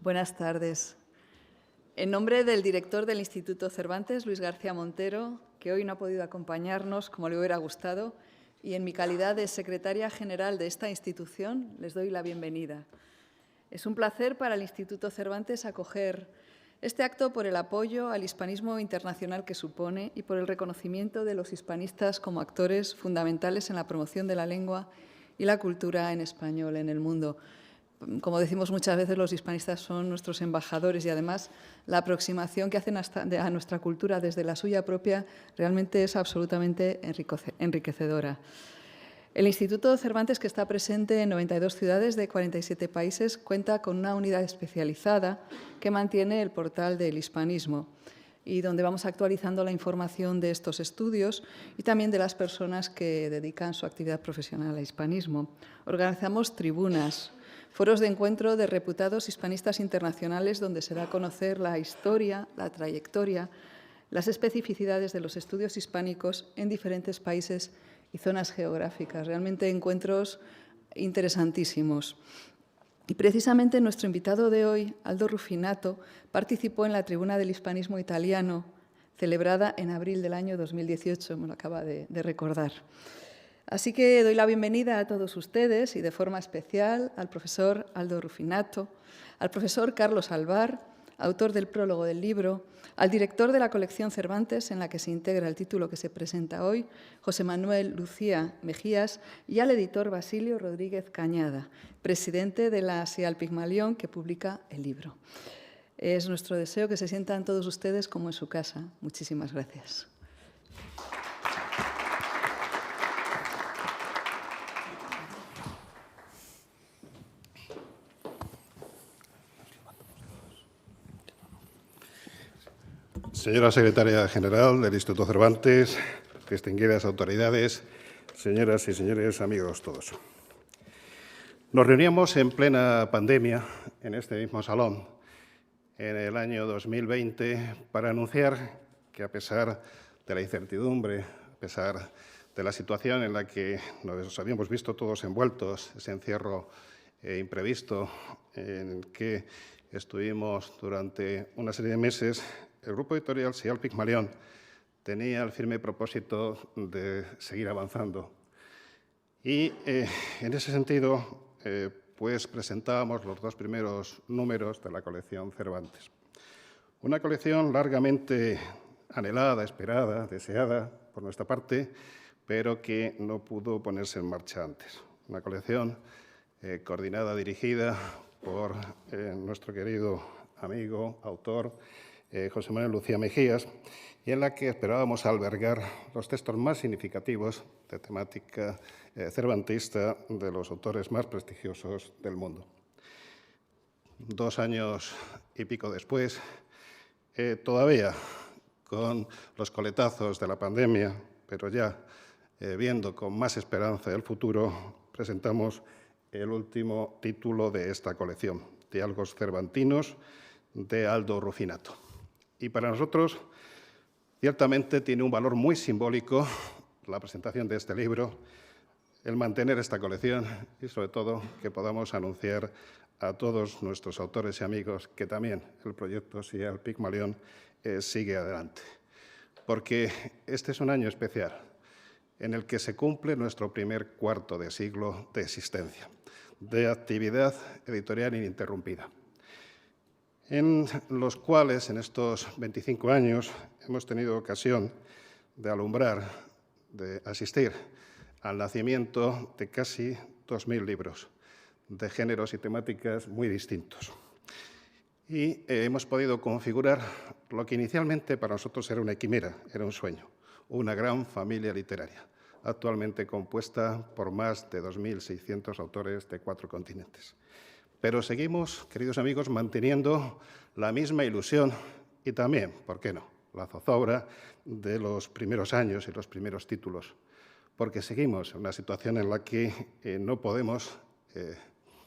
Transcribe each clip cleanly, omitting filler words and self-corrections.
Buenas tardes. En nombre del director del Instituto Cervantes, Luis García Montero, que hoy no ha podido acompañarnos como le hubiera gustado, y en mi calidad de secretaria general de esta institución, les doy la bienvenida. Es un placer para el Instituto Cervantes acoger este acto por el apoyo al hispanismo internacional que supone y por el reconocimiento de los hispanistas como actores fundamentales en la promoción de la lengua y la cultura en español en el mundo. Como decimos muchas veces, los hispanistas son nuestros embajadores y, además, la aproximación que hacen a nuestra cultura desde la suya propia realmente es absolutamente enriquecedora. El Instituto Cervantes, que está presente en 92 ciudades de 47 países, cuenta con una unidad especializada que mantiene el portal del hispanismo y donde vamos actualizando la información de estos estudios y también de las personas que dedican su actividad profesional al hispanismo. Organizamos tribunas, foros de encuentro de reputados hispanistas internacionales donde se da a conocer la historia, la trayectoria, las especificidades de los estudios hispánicos en diferentes países y zonas geográficas. Realmente encuentros interesantísimos. Y precisamente nuestro invitado de hoy, Aldo Rufinato, participó en la Tribuna del Hispanismo Italiano, celebrada en abril del año 2018, me lo acaba de recordar. Así que doy la bienvenida a todos ustedes y de forma especial al profesor Aldo Rufinato, al profesor Carlos Alvar, autor del prólogo del libro, al director de la colección Cervantes, en la que se integra el título que se presenta hoy, José Manuel Lucía Mejías, y al editor Basilio Rodríguez Cañada, presidente de la SIAL Pigmalión, que publica el libro. Es nuestro deseo que se sientan todos ustedes como en su casa. Muchísimas gracias. Señora Secretaria General del Instituto Cervantes, distinguidas autoridades, señoras y señores, amigos todos. Nos reuníamos en plena pandemia en este mismo salón en el año 2020 para anunciar que, a pesar de la incertidumbre, a pesar de la situación en la que nos habíamos visto todos envueltos, ese encierro imprevisto en que estuvimos durante una serie de meses, el grupo editorial SIAL Pigmalión tenía el firme propósito de seguir avanzando. Y en ese sentido, pues presentábamos los dos primeros números de la colección Cervantes. Una colección largamente anhelada, esperada, deseada por nuestra parte, pero que no pudo ponerse en marcha antes. Una colección coordinada, dirigida por nuestro querido amigo, autor, José Manuel Lucía Mejías, y en la que esperábamos albergar los textos más significativos de temática cervantista de los autores más prestigiosos del mundo. 2 años y pico después, todavía con los coletazos de la pandemia, pero ya viendo con más esperanza el futuro, presentamos el último título de esta colección, Diálogos Cervantinos, de Aldo Rufinato. Y para nosotros, ciertamente, tiene un valor muy simbólico la presentación de este libro, el mantener esta colección y, sobre todo, que podamos anunciar a todos nuestros autores y amigos que también el proyecto SIAL Pigmalión sigue adelante. Porque este es un año especial en el que se cumple nuestro primer cuarto de siglo de existencia, de actividad editorial ininterrumpida, en los cuales, en estos 25 años, hemos tenido ocasión de alumbrar, de asistir al nacimiento de casi 2.000 libros, de géneros y temáticas muy distintos. Y hemos podido configurar lo que inicialmente para nosotros era una quimera, era un sueño, una gran familia literaria, actualmente compuesta por más de 2.600 autores de 4 continentes. Pero seguimos, queridos amigos, manteniendo la misma ilusión y también, ¿por qué no?, la zozobra de los primeros años y los primeros títulos, porque seguimos en una situación en la que no podemos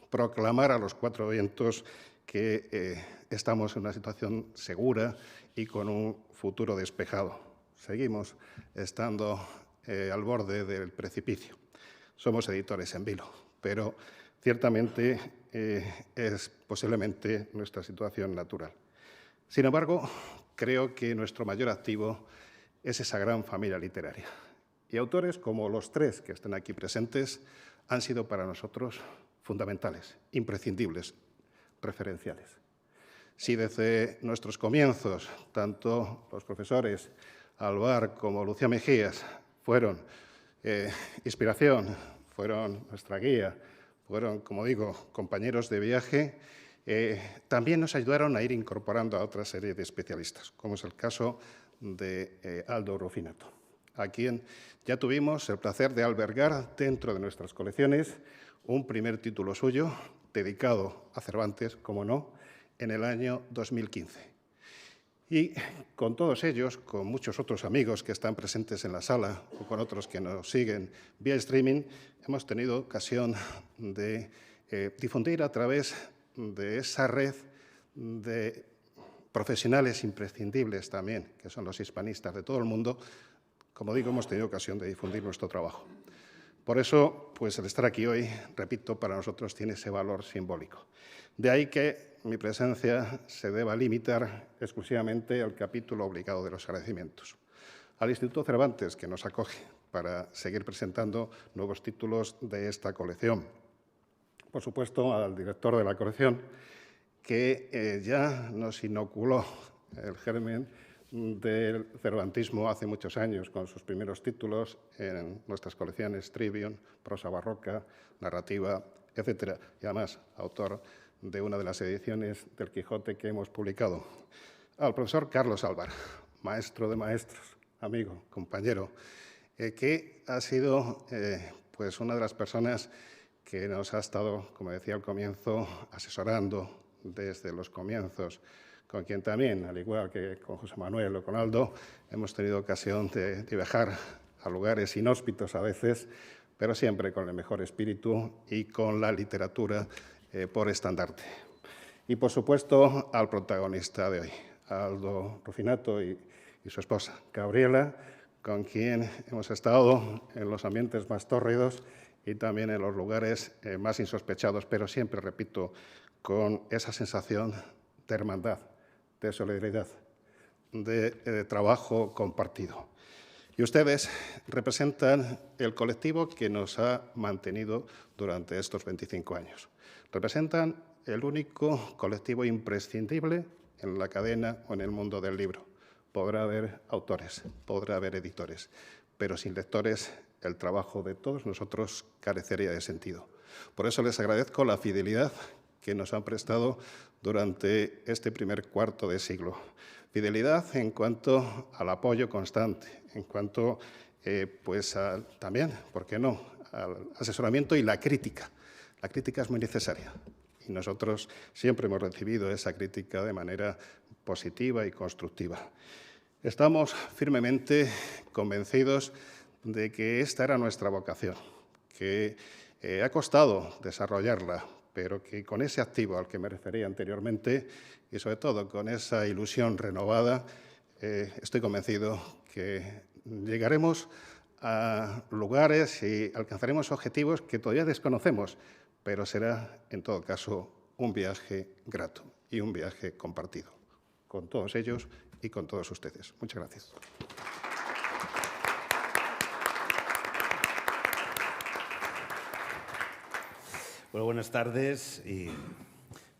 proclamar a los 4 vientos que estamos en una situación segura y con un futuro despejado. Seguimos estando al borde del precipicio. Somos editores en vilo, pero ciertamente es posiblemente nuestra situación natural. Sin embargo, creo que nuestro mayor activo es esa gran familia literaria. Y autores como los tres que están aquí presentes han sido para nosotros fundamentales, imprescindibles, referenciales. Si desde nuestros comienzos, tanto los profesores Alvar como Lucía Mejías fueron inspiración, fueron nuestra guía, fueron, como digo, compañeros de viaje, también nos ayudaron a ir incorporando a otra serie de especialistas, como es el caso de Aldo Rufinato, a quien ya tuvimos el placer de albergar dentro de nuestras colecciones un primer título suyo dedicado a Cervantes, como no, en el año 2015. Y con todos ellos, con muchos otros amigos que están presentes en la sala o con otros que nos siguen vía streaming, hemos tenido ocasión de difundir a través de esa red de profesionales imprescindibles también, que son los hispanistas de todo el mundo. Como digo, hemos tenido ocasión de difundir nuestro trabajo. Por eso, pues el estar aquí hoy, repito, para nosotros tiene ese valor simbólico. De ahí que mi presencia se deba limitar exclusivamente al capítulo obligado de los agradecimientos. Al Instituto Cervantes, que nos acoge para seguir presentando nuevos títulos de esta colección. Por supuesto, al director de la colección, que ya nos inoculó el germen del cervantismo hace muchos años, con sus primeros títulos en nuestras colecciones Trivium, prosa barroca, narrativa, etcétera, y además autor de una de las ediciones del Quijote que hemos publicado. Al profesor Carlos Alvar, maestro de maestros, amigo, compañero, que ha sido pues una de las personas que nos ha estado, como decía al comienzo, asesorando desde los comienzos, con quien también, al igual que con José Manuel o con Aldo, hemos tenido ocasión de viajar a lugares inhóspitos a veces, pero siempre con el mejor espíritu y con la literatura por estandarte. Y, por supuesto, al protagonista de hoy, a Aldo Rufinato y su esposa, Gabriela, con quien hemos estado en los ambientes más tórridos y también en los lugares más insospechados, pero siempre, repito, con esa sensación de hermandad, de solidaridad, de trabajo compartido. Y ustedes representan el colectivo que nos ha mantenido durante estos 25 años. Representan el único colectivo imprescindible en la cadena o en el mundo del libro. Podrá haber autores, podrá haber editores, pero sin lectores el trabajo de todos nosotros carecería de sentido. Por eso les agradezco la fidelidad que nos han prestado durante este primer cuarto de siglo. Fidelidad en cuanto al apoyo constante, en cuanto también, ¿por qué no?, al asesoramiento y la crítica. La crítica es muy necesaria y nosotros siempre hemos recibido esa crítica de manera positiva y constructiva. Estamos firmemente convencidos de que esta era nuestra vocación, que ha costado desarrollarla, pero que con ese activo al que me refería anteriormente y sobre todo con esa ilusión renovada, estoy convencido que llegaremos a lugares y alcanzaremos objetivos que todavía desconocemos, pero será, en todo caso, un viaje grato y un viaje compartido con todos ellos y con todos ustedes. Muchas gracias. Bueno, buenas tardes y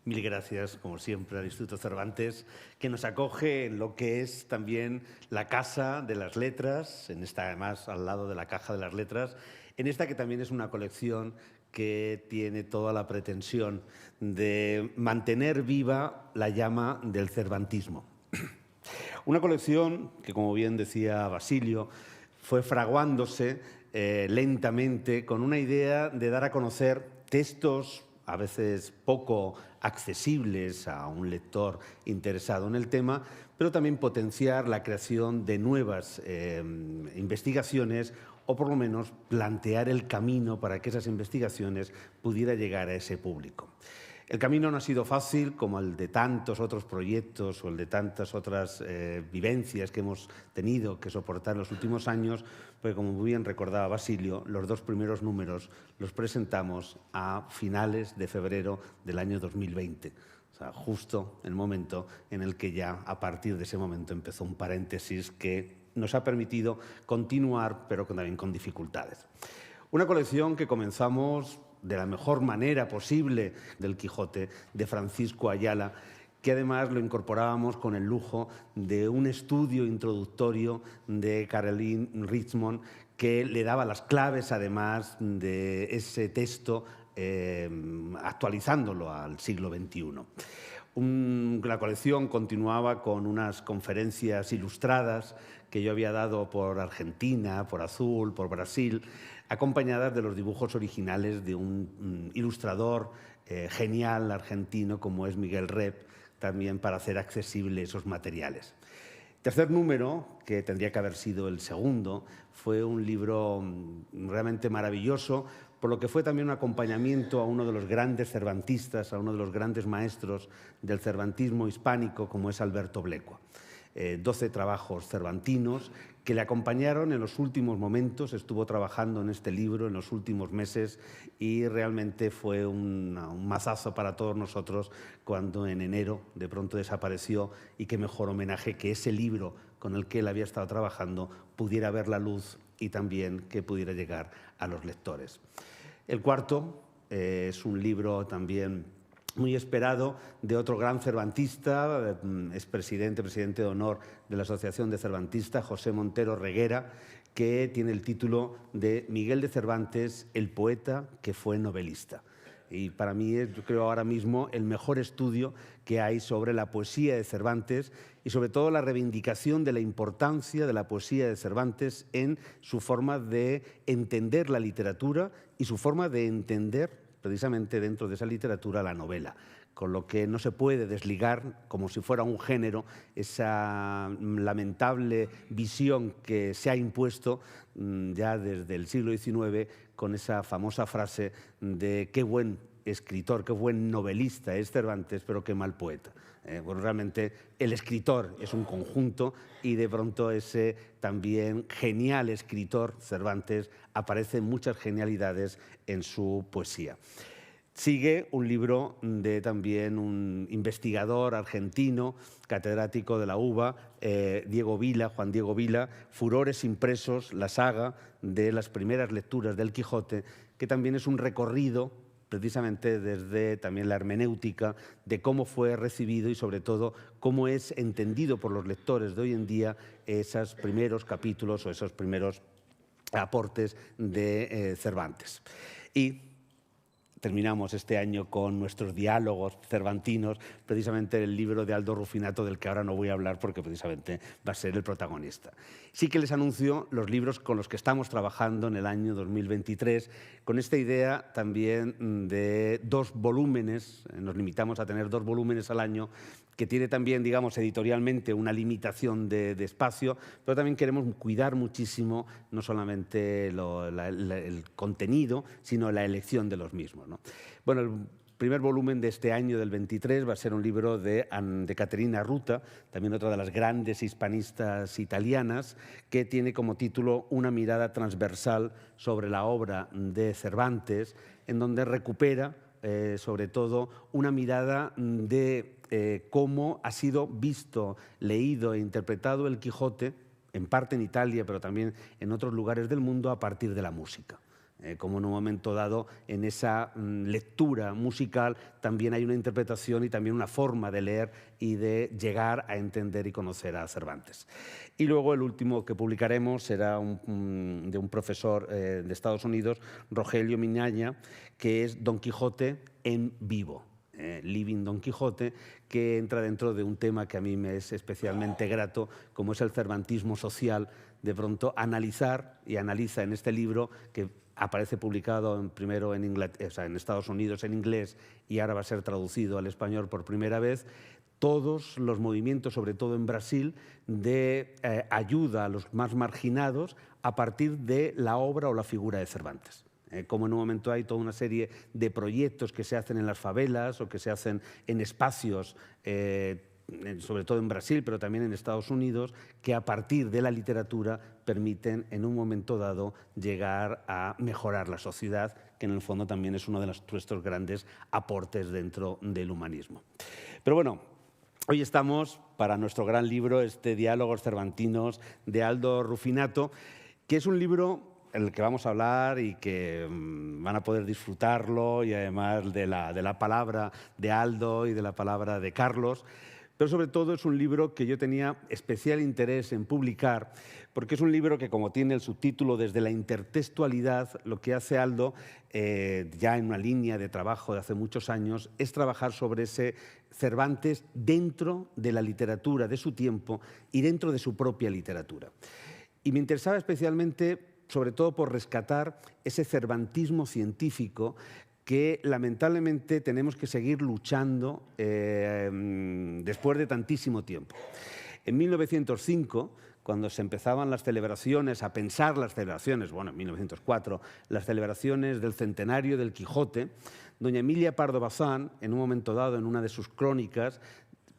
mil gracias, como siempre, al Instituto Cervantes, que nos acoge en lo que es también la Casa de las Letras, en esta, además, al lado de la Caja de las Letras, en esta que también es una colección que tiene toda la pretensión de mantener viva la llama del cervantismo. Una colección que, como bien decía Basilio, fue fraguándose lentamente con una idea de dar a conocer textos a veces poco accesibles a un lector interesado en el tema, pero también potenciar la creación de nuevas investigaciones o por lo menos plantear el camino para que esas investigaciones pudieran llegar a ese público. El camino no ha sido fácil, como el de tantos otros proyectos o el de tantas otras vivencias que hemos tenido que soportar en los últimos años, porque como muy bien recordaba Basilio, los 2 primeros números los presentamos a finales de febrero del año 2020. O sea, justo el momento en el que ya, a partir de ese momento, empezó un paréntesis que nos ha permitido continuar, pero también con dificultades. Una colección que comenzamos de la mejor manera posible del Quijote, de Francisco Ayala, que además lo incorporábamos con el lujo de un estudio introductorio de Caroline Richmond, que le daba las claves, además, de ese texto, actualizándolo al siglo XXI. La colección continuaba con unas conferencias ilustradas que yo había dado por Argentina, por Azul, por Brasil, acompañadas de los dibujos originales de un ilustrador genial argentino como es Miguel Rep, también para hacer accesibles esos materiales. Tercer número, que tendría que haber sido el segundo, fue un libro realmente maravilloso, por lo que fue también un acompañamiento a uno de los grandes cervantistas, a uno de los grandes maestros del cervantismo hispánico, como es Alberto Blecua. 12 trabajos cervantinos que le acompañaron en los últimos momentos, estuvo trabajando en este libro en los últimos meses y realmente fue un mazazo para todos nosotros cuando en enero de pronto desapareció, y qué mejor homenaje que ese libro con el que él había estado trabajando pudiera ver la luz y también que pudiera llegar a los lectores. El cuarto es un libro también muy esperado de otro gran cervantista, presidente de honor de la Asociación de Cervantistas, José Montero Reguera, que tiene el título de Miguel de Cervantes, el poeta que fue novelista. Y para mí es, yo creo, ahora mismo el mejor estudio que hay sobre la poesía de Cervantes y sobre todo la reivindicación de la importancia de la poesía de Cervantes en su forma de entender la literatura y su forma de entender precisamente dentro de esa literatura la novela, con lo que no se puede desligar, como si fuera un género, esa lamentable visión que se ha impuesto ya desde el siglo XIX con esa famosa frase de qué buen escritor, qué buen novelista es Cervantes, pero qué mal poeta. Bueno, realmente el escritor es un conjunto y de pronto ese también genial escritor Cervantes aparece en muchas genialidades en su poesía. Sigue un libro de también un investigador argentino, catedrático de la UBA, Juan Diego Vila, Furores impresos, la saga de las primeras lecturas del Quijote, que también es un recorrido precisamente desde también la hermenéutica de cómo fue recibido y sobre todo cómo es entendido por los lectores de hoy en día esos primeros capítulos o esos primeros aportes de Cervantes. Y terminamos este año con nuestros diálogos cervantinos, precisamente el libro de Aldo Rufinato, del que ahora no voy a hablar porque precisamente va a ser el protagonista. Sí que les anuncio los libros con los que estamos trabajando en el año 2023, con esta idea también de 2 volúmenes, nos limitamos a tener 2 volúmenes al año, que tiene también, digamos, editorialmente una limitación de espacio, pero también queremos cuidar muchísimo no solamente el contenido, sino la elección de los mismos, ¿no? Bueno, el primer volumen de este año, del 23, va a ser un libro de Caterina Ruta, también otra de las grandes hispanistas italianas, que tiene como título Una mirada transversal sobre la obra de Cervantes, en donde recupera sobre todo una mirada de cómo ha sido visto, leído e interpretado el Quijote, en parte en Italia, pero también en otros lugares del mundo, a partir de la música. Como en un momento dado, en esa lectura musical también hay una interpretación y también una forma de leer y de llegar a entender y conocer a Cervantes. Y luego el último que publicaremos será de un profesor de Estados Unidos, Rogelio Miñaña, que es Don Quijote en vivo. Living Don Quijote, que entra dentro de un tema que a mí me es especialmente grato, como es el cervantismo social. De pronto analizar, y analiza en este libro, que aparece publicado primero en Estados Unidos en inglés y ahora va a ser traducido al español por primera vez, todos los movimientos, sobre todo en Brasil, de ayuda a los más marginados a partir de la obra o la figura de Cervantes. Como en un momento hay toda una serie de proyectos que se hacen en las favelas o que se hacen en espacios, sobre todo en Brasil, pero también en Estados Unidos, que a partir de la literatura permiten en un momento dado llegar a mejorar la sociedad, que en el fondo también es uno de nuestros grandes aportes dentro del humanismo. Pero bueno, hoy estamos para nuestro gran libro, este Diálogos Cervantinos de Aldo Rufinato, que es un libro en el que vamos a hablar y que van a poder disfrutarlo, y además de la palabra de Aldo y de la palabra de Carlos. Pero sobre todo es un libro que yo tenía especial interés en publicar, porque es un libro que, como tiene el subtítulo Desde la intertextualidad, lo que hace Aldo, ya en una línea de trabajo de hace muchos años, es trabajar sobre ese Cervantes dentro de la literatura de su tiempo y dentro de su propia literatura. Y me interesaba especialmente, sobre todo por rescatar ese cervantismo científico que lamentablemente tenemos que seguir luchando después de tantísimo tiempo. En 1905, cuando se empezaban las celebraciones, a pensar las celebraciones, bueno, en 1904, las celebraciones del centenario del Quijote, doña Emilia Pardo Bazán, en un momento dado, en una de sus crónicas,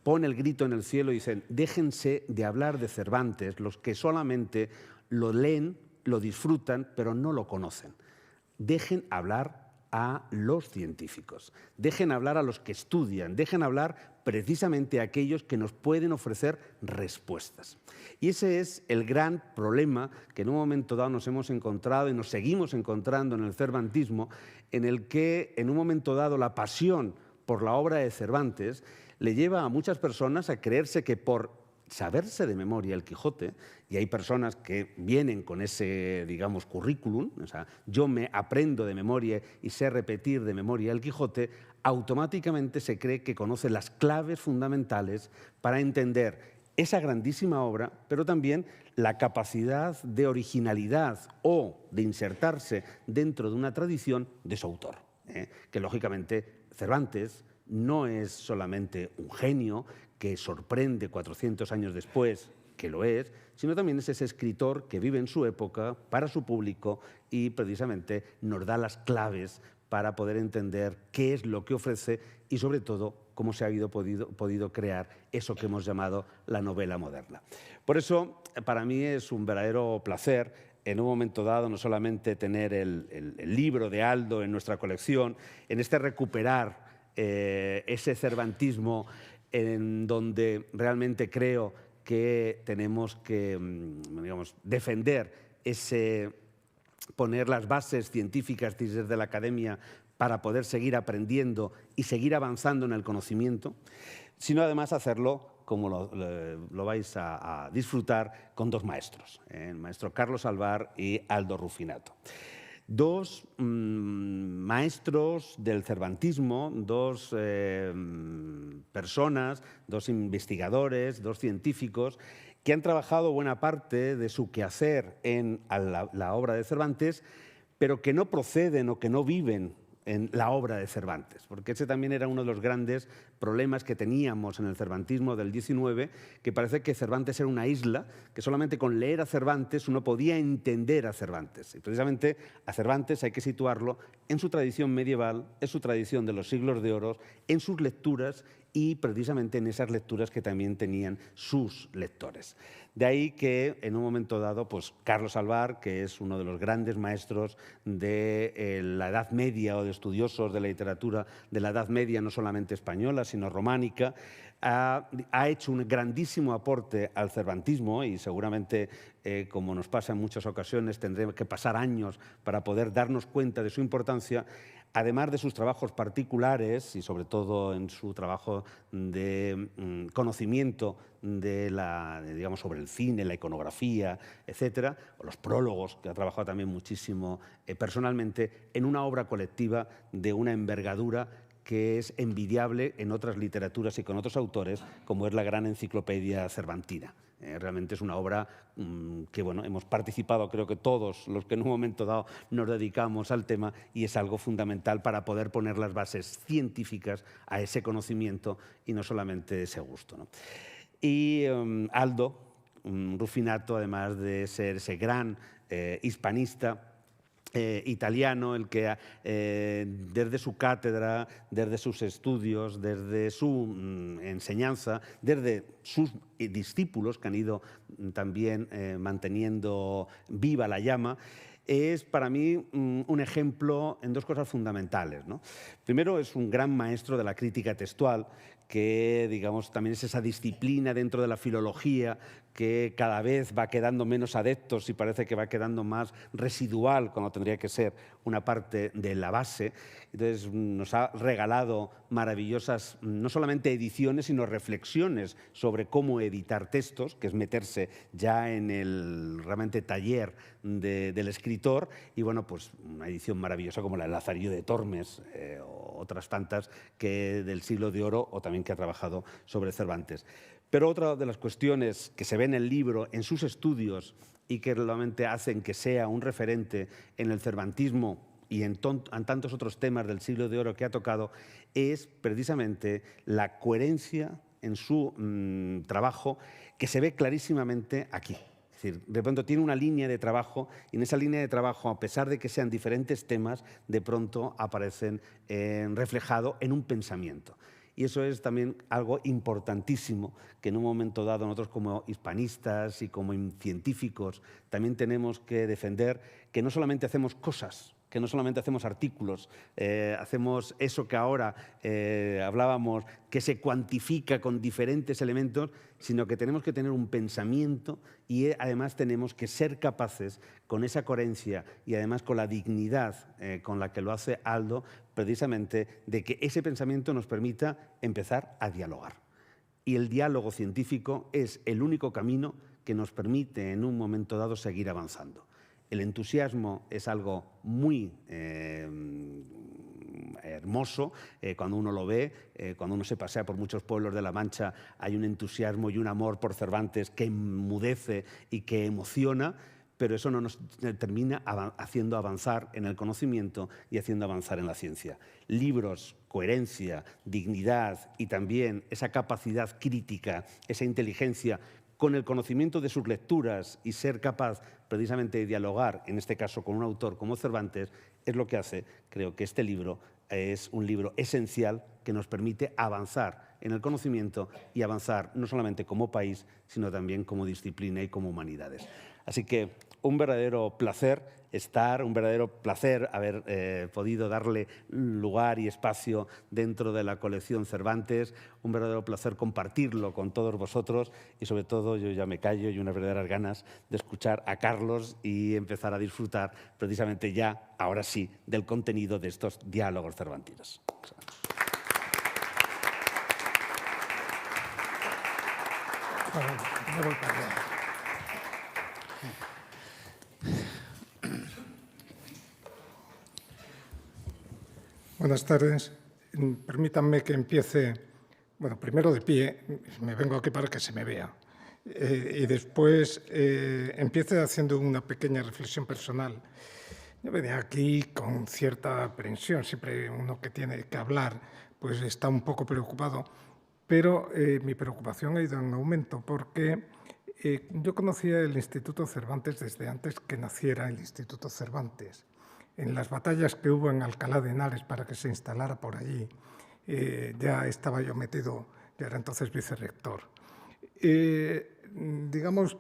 pone el grito en el cielo y dice: déjense de hablar de Cervantes los que solamente lo leen, lo disfrutan, pero no lo conocen. Dejen hablar a los científicos, dejen hablar a los que estudian, dejen hablar precisamente a aquellos que nos pueden ofrecer respuestas. Y ese es el gran problema que en un momento dado nos hemos encontrado y nos seguimos encontrando en el cervantismo, en el que en un momento dado la pasión por la obra de Cervantes le lleva a muchas personas a creerse que por saberse de memoria el Quijote, y hay personas que vienen con ese, digamos, currículum, o sea, yo me aprendo de memoria y sé repetir de memoria el Quijote, automáticamente se cree que conoce las claves fundamentales para entender esa grandísima obra, pero también la capacidad de originalidad o de insertarse dentro de una tradición de su autor, que lógicamente Cervantes no es solamente un genio que sorprende 400 años después, que lo es, sino también es ese escritor que vive en su época, para su público, y precisamente nos da las claves para poder entender qué es lo que ofrece y, sobre todo, cómo se ha podido crear eso que hemos llamado la novela moderna. Por eso, para mí es un verdadero placer, en un momento dado, no solamente tener el libro de Aldo en nuestra colección, en este recuperar ese cervantismo en donde realmente creo que tenemos que, digamos, defender poner las bases científicas desde la academia para poder seguir aprendiendo y seguir avanzando en el conocimiento, sino además hacerlo, como lo vais a disfrutar, con dos maestros, el maestro Carlos Alvar y Aldo Rufinato. Dos maestros del cervantismo, dos personas, dos investigadores, dos científicos que han trabajado buena parte de su quehacer en la obra de Cervantes, pero que no proceden o que no viven en la obra de Cervantes, porque ese también era uno de los grandes problemas que teníamos en el cervantismo del XIX, que parece que Cervantes era una isla, que solamente con leer a Cervantes uno podía entender a Cervantes. Y precisamente a Cervantes hay que situarlo en su tradición medieval, en su tradición de los siglos de oro, en sus lecturas y precisamente en esas lecturas que también tenían sus lectores. De ahí que en un momento dado, pues Carlos Alvar, que es uno de los grandes maestros de la Edad Media o de estudiosos de la literatura de la Edad Media, no solamente española, sino románica, ha hecho un grandísimo aporte al cervantismo y seguramente, como nos pasa en muchas ocasiones, tendremos que pasar años para poder darnos cuenta de su importancia, además de sus trabajos particulares y sobre todo en su trabajo de conocimiento digamos, sobre el cine, la iconografía, etcétera, o los prólogos, que ha trabajado también muchísimo personalmente, en una obra colectiva de una envergadura que es envidiable en otras literaturas y con otros autores, como es la gran enciclopedia cervantina. Realmente es una obra que, bueno, hemos participado, creo que todos los que en un momento dado nos dedicamos al tema, y es algo fundamental para poder poner las bases científicas a ese conocimiento y no solamente ese gusto, ¿no? Y Aldo Rufinato, además de ser ese gran hispanista, italiano, el que desde su cátedra, desde sus estudios, desde su enseñanza, desde sus discípulos que han ido también manteniendo viva la llama, es para mí un ejemplo en dos cosas fundamentales, ¿no? Primero, es un gran maestro de la crítica textual, que digamos también es esa disciplina dentro de la filología que cada vez va quedando menos adeptos y parece que va quedando más residual cuando tendría que ser una parte de la base. Entonces nos ha regalado maravillosas no solamente ediciones, sino reflexiones sobre cómo editar textos, que es meterse ya en el realmente taller del escritor, y bueno, pues una edición maravillosa como la de Lazarillo de Tormes o otras tantas que del Siglo de Oro o también que ha trabajado sobre Cervantes. Pero otra de las cuestiones que se ve en el libro, en sus estudios, y que realmente hacen que sea un referente en el cervantismo y en tantos otros temas del Siglo de Oro que ha tocado, es precisamente la coherencia en su trabajo, que se ve clarísimamente aquí. Es decir, de pronto tiene una línea de trabajo y en esa línea de trabajo, a pesar de que sean diferentes temas, de pronto aparecen reflejados en un pensamiento. Y eso es también algo importantísimo que en un momento dado nosotros como hispanistas y como científicos también tenemos que defender, que no solamente hacemos cosas, que no solamente hacemos artículos, hacemos eso que ahora hablábamos, que se cuantifica con diferentes elementos, sino que tenemos que tener un pensamiento y además tenemos que ser capaces, con esa coherencia y además con la dignidad con la que lo hace Aldo, precisamente de que ese pensamiento nos permita empezar a dialogar. Y el diálogo científico es el único camino que nos permite en un momento dado seguir avanzando. El entusiasmo es algo muy hermoso cuando uno lo ve, cuando uno se pasea por muchos pueblos de La Mancha, hay un entusiasmo y un amor por Cervantes que enmudece y que emociona, pero eso no nos termina haciendo avanzar en el conocimiento y haciendo avanzar en la ciencia. Libros, coherencia, dignidad y también esa capacidad crítica, esa inteligencia con el conocimiento de sus lecturas y ser capaz precisamente de dialogar, en este caso con un autor como Cervantes, es lo que hace, creo que este libro es un libro esencial que nos permite avanzar en el conocimiento y avanzar no solamente como país, sino también como disciplina y como humanidades. Así que un verdadero placer estar, un verdadero placer haber podido darle lugar y espacio dentro de la colección Cervantes, un verdadero placer compartirlo con todos vosotros y sobre todo yo ya me callo y unas verdaderas ganas de escuchar a Carlos y empezar a disfrutar precisamente ya, ahora sí, del contenido de estos diálogos cervantinos. Buenas tardes. Permítanme que empiece, bueno, primero de pie, me vengo aquí para que se me vea, y después empiece haciendo una pequeña reflexión personal. Yo venía aquí con cierta aprensión, siempre uno que tiene que hablar pues está un poco preocupado, pero mi preocupación ha ido en aumento porque yo conocía el Instituto Cervantes desde antes que naciera el Instituto Cervantes. En las batallas que hubo en Alcalá de Henares para que se instalara por allí, ya estaba yo metido, ya era entonces vicerrector. Digamos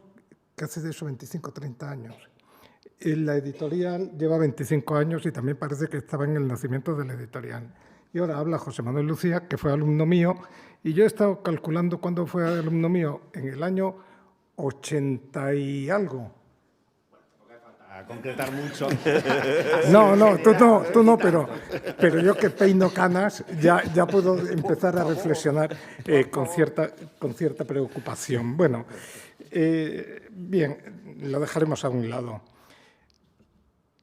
que hace de eso 25 o 30 años. La editorial lleva 25 años y también parece que estaba en el nacimiento de la editorial. Y ahora habla José Manuel Lucía, que fue alumno mío, y yo he estado calculando cuándo fue alumno mío, en el año 80 y algo. A concretar mucho. No, tú no, pero yo que peino canas ya puedo empezar a reflexionar con cierta preocupación. Bueno, bien, lo dejaremos a un lado.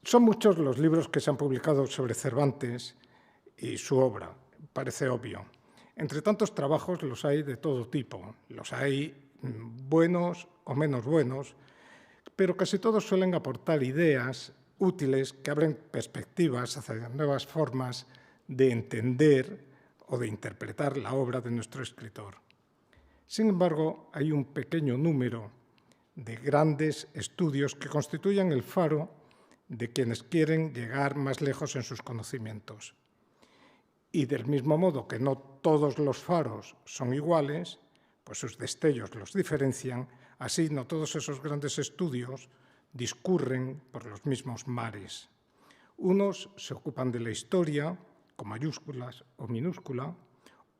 Son muchos los libros que se han publicado sobre Cervantes y su obra, parece obvio. Entre tantos trabajos los hay de todo tipo, los hay buenos o menos buenos, pero casi todos suelen aportar ideas útiles que abren perspectivas hacia nuevas formas de entender o de interpretar la obra de nuestro escritor. Sin embargo, hay un pequeño número de grandes estudios que constituyen el faro de quienes quieren llegar más lejos en sus conocimientos. Y del mismo modo que no todos los faros son iguales, pues sus destellos los diferencian, así no todos esos grandes estudios discurren por los mismos mares. Unos se ocupan de la historia, con mayúsculas o minúscula,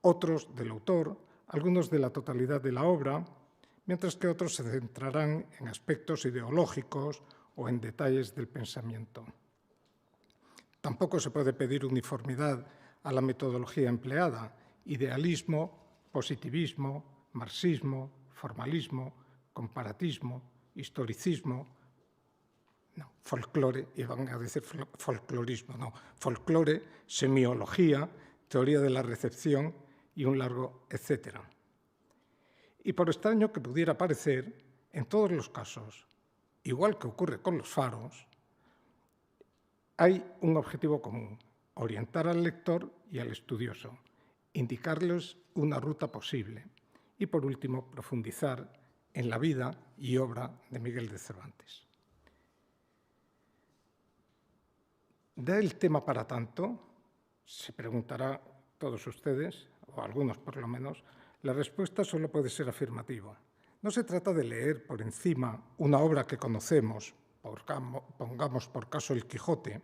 otros del autor, algunos de la totalidad de la obra, mientras que otros se centrarán en aspectos ideológicos o en detalles del pensamiento. Tampoco se puede pedir uniformidad a la metodología empleada: idealismo, positivismo, marxismo, formalismo, comparatismo, historicismo, no, folclore, iban a decir folclorismo, no, folclore, semiología, teoría de la recepción y un largo etcétera. Y por extraño que pudiera parecer, en todos los casos, igual que ocurre con los faros, hay un objetivo común: orientar al lector y al estudioso, indicarles una ruta posible y, por último, profundizar en la vida y obra de Miguel de Cervantes. ¿Da el tema para tanto? Se preguntará todos ustedes, o algunos por lo menos. La respuesta solo puede ser afirmativa. No se trata de leer por encima una obra que conocemos, pongamos por caso El Quijote,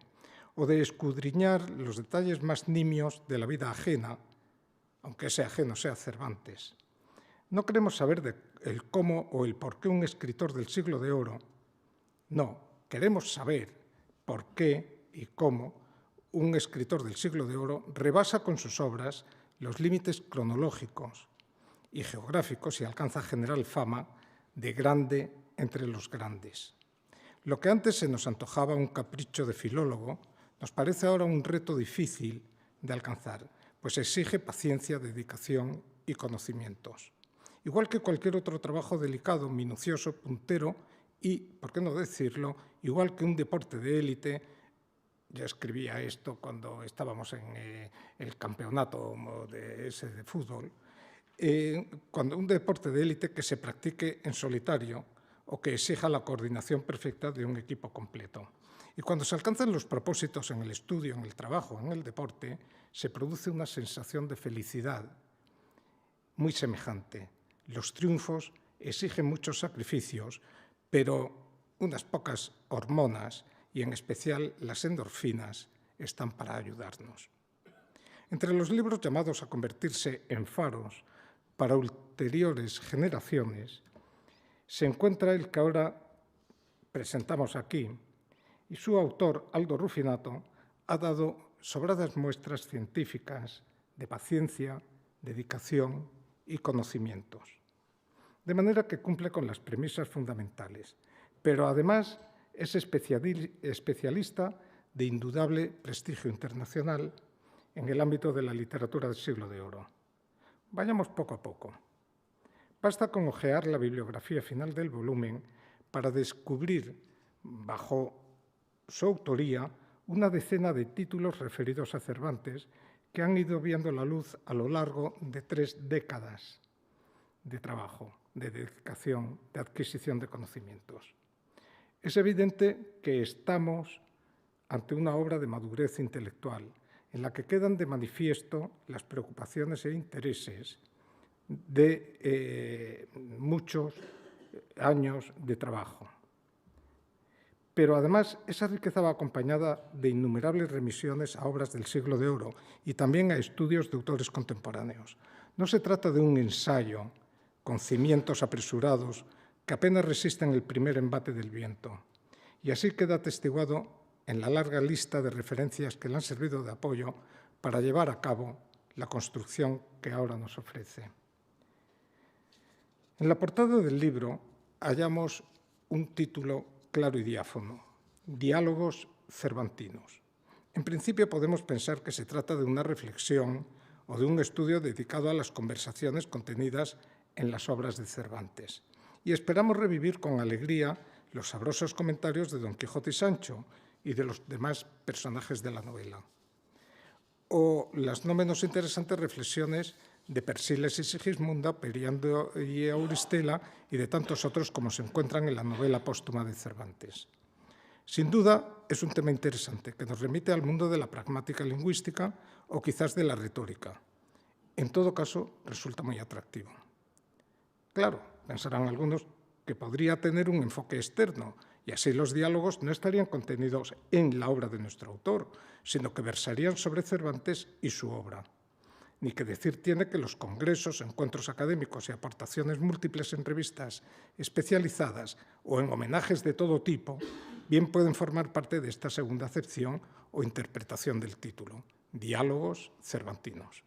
o de escudriñar los detalles más nimios de la vida ajena, aunque ese ajeno sea Cervantes. No queremos saber el cómo o el por qué un escritor del siglo de oro. No, queremos saber por qué y cómo un escritor del siglo de oro rebasa con sus obras los límites cronológicos y geográficos y alcanza general fama de grande entre los grandes. Lo que antes se nos antojaba un capricho de filólogo, nos parece ahora un reto difícil de alcanzar, pues exige paciencia, dedicación y conocimientos. Igual que cualquier otro trabajo delicado, minucioso, puntero y, por qué no decirlo, igual que un deporte de élite. Ya escribía esto cuando estábamos en el campeonato de fútbol, cuando un deporte de élite que se practique en solitario o que exija la coordinación perfecta de un equipo completo. Y cuando se alcanzan los propósitos en el estudio, en el trabajo, en el deporte, se produce una sensación de felicidad muy semejante. Los triunfos exigen muchos sacrificios, pero unas pocas hormonas, y en especial las endorfinas, están para ayudarnos. Entre los libros llamados a convertirse en faros para ulteriores generaciones, se encuentra el que ahora presentamos aquí, y su autor, Aldo Rufinato, ha dado sobradas muestras científicas de paciencia, dedicación y conocimientos. De manera que cumple con las premisas fundamentales, pero además es especialista de indudable prestigio internacional en el ámbito de la literatura del siglo de oro. Vayamos poco a poco. Basta con hojear la bibliografía final del volumen para descubrir, bajo su autoría, una decena de títulos referidos a Cervantes que han ido viendo la luz a lo largo de 3 décadas de trabajo, de dedicación, de adquisición de conocimientos. Es evidente que estamos ante una obra de madurez intelectual, en la que quedan de manifiesto las preocupaciones e intereses de muchos años de trabajo. Pero además esa riqueza va acompañada de innumerables remisiones a obras del siglo de oro y también a estudios de autores contemporáneos. No se trata de un ensayo con cimientos apresurados que apenas resisten el primer embate del viento. Y así queda atestiguado en la larga lista de referencias que le han servido de apoyo para llevar a cabo la construcción que ahora nos ofrece. En la portada del libro hallamos un título claro y diáfano: Diálogos cervantinos. En principio podemos pensar que se trata de una reflexión o de un estudio dedicado a las conversaciones contenidas en las obras de Cervantes. Y esperamos revivir con alegría los sabrosos comentarios de Don Quijote y Sancho y de los demás personajes de la novela. O las no menos interesantes reflexiones de Persiles y Sigismunda, Periandro y Auristela y de tantos otros como se encuentran en la novela póstuma de Cervantes. Sin duda, es un tema interesante que nos remite al mundo de la pragmática lingüística o quizás de la retórica. En todo caso, resulta muy atractivo. Claro, pensarán algunos que podría tener un enfoque externo y así los diálogos no estarían contenidos en la obra de nuestro autor, sino que versarían sobre Cervantes y su obra. Ni que decir tiene que los congresos, encuentros académicos y aportaciones múltiples en revistas especializadas o en homenajes de todo tipo bien pueden formar parte de esta segunda acepción o interpretación del título, Diálogos cervantinos.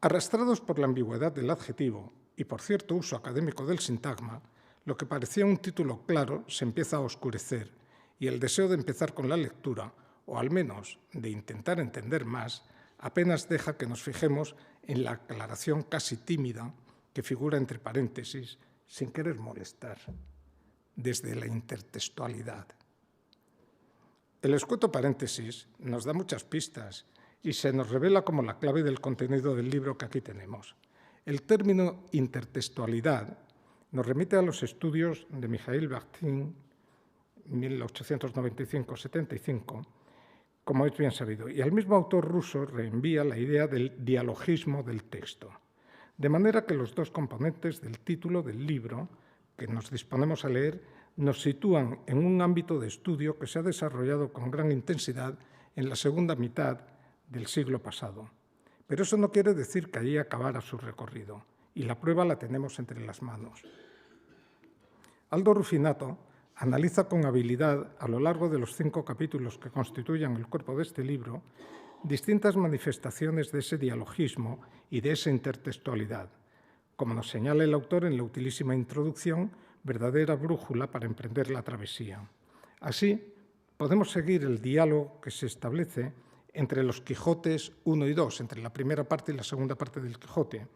Arrastrados por la ambigüedad del adjetivo y por cierto uso académico del sintagma, lo que parecía un título claro se empieza a oscurecer y el deseo de empezar con la lectura, o al menos de intentar entender más, apenas deja que nos fijemos en la aclaración casi tímida que figura entre paréntesis, sin querer molestar, desde la intertextualidad. El escueto paréntesis nos da muchas pistas y se nos revela como la clave del contenido del libro que aquí tenemos. El término intertextualidad nos remite a los estudios de Mikhail Bakhtin, 1895-75, como es bien sabido, y el mismo autor ruso reenvía la idea del dialogismo del texto. De manera que los dos componentes del título del libro que nos disponemos a leer nos sitúan en un ámbito de estudio que se ha desarrollado con gran intensidad en la segunda mitad del siglo pasado. Pero eso no quiere decir que allí acabara su recorrido, y la prueba la tenemos entre las manos. Aldo Rufinato analiza con habilidad, a lo largo de los 5 capítulos que constituyen el cuerpo de este libro, distintas manifestaciones de ese dialogismo y de esa intertextualidad, como nos señala el autor en la utilísima introducción, verdadera brújula para emprender la travesía. Así, podemos seguir el diálogo que se establece entre los Quijotes 1 y 2, entre la primera parte y la segunda parte del Quijote,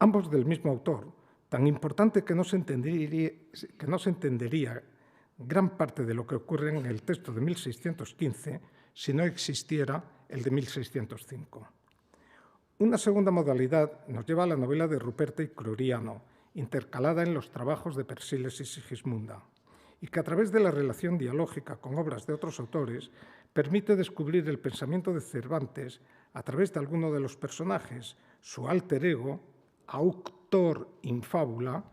ambos del mismo autor, tan importante que no se entendería gran parte de lo que ocurre en el texto de 1615 si no existiera el de 1605. Una segunda modalidad nos lleva a la novela de Ruperto y Croriano, intercalada en los trabajos de Persiles y Sigismunda, y que a través de la relación dialógica con obras de otros autores permite descubrir el pensamiento de Cervantes a través de alguno de los personajes, su alter ego, auctor in fábula,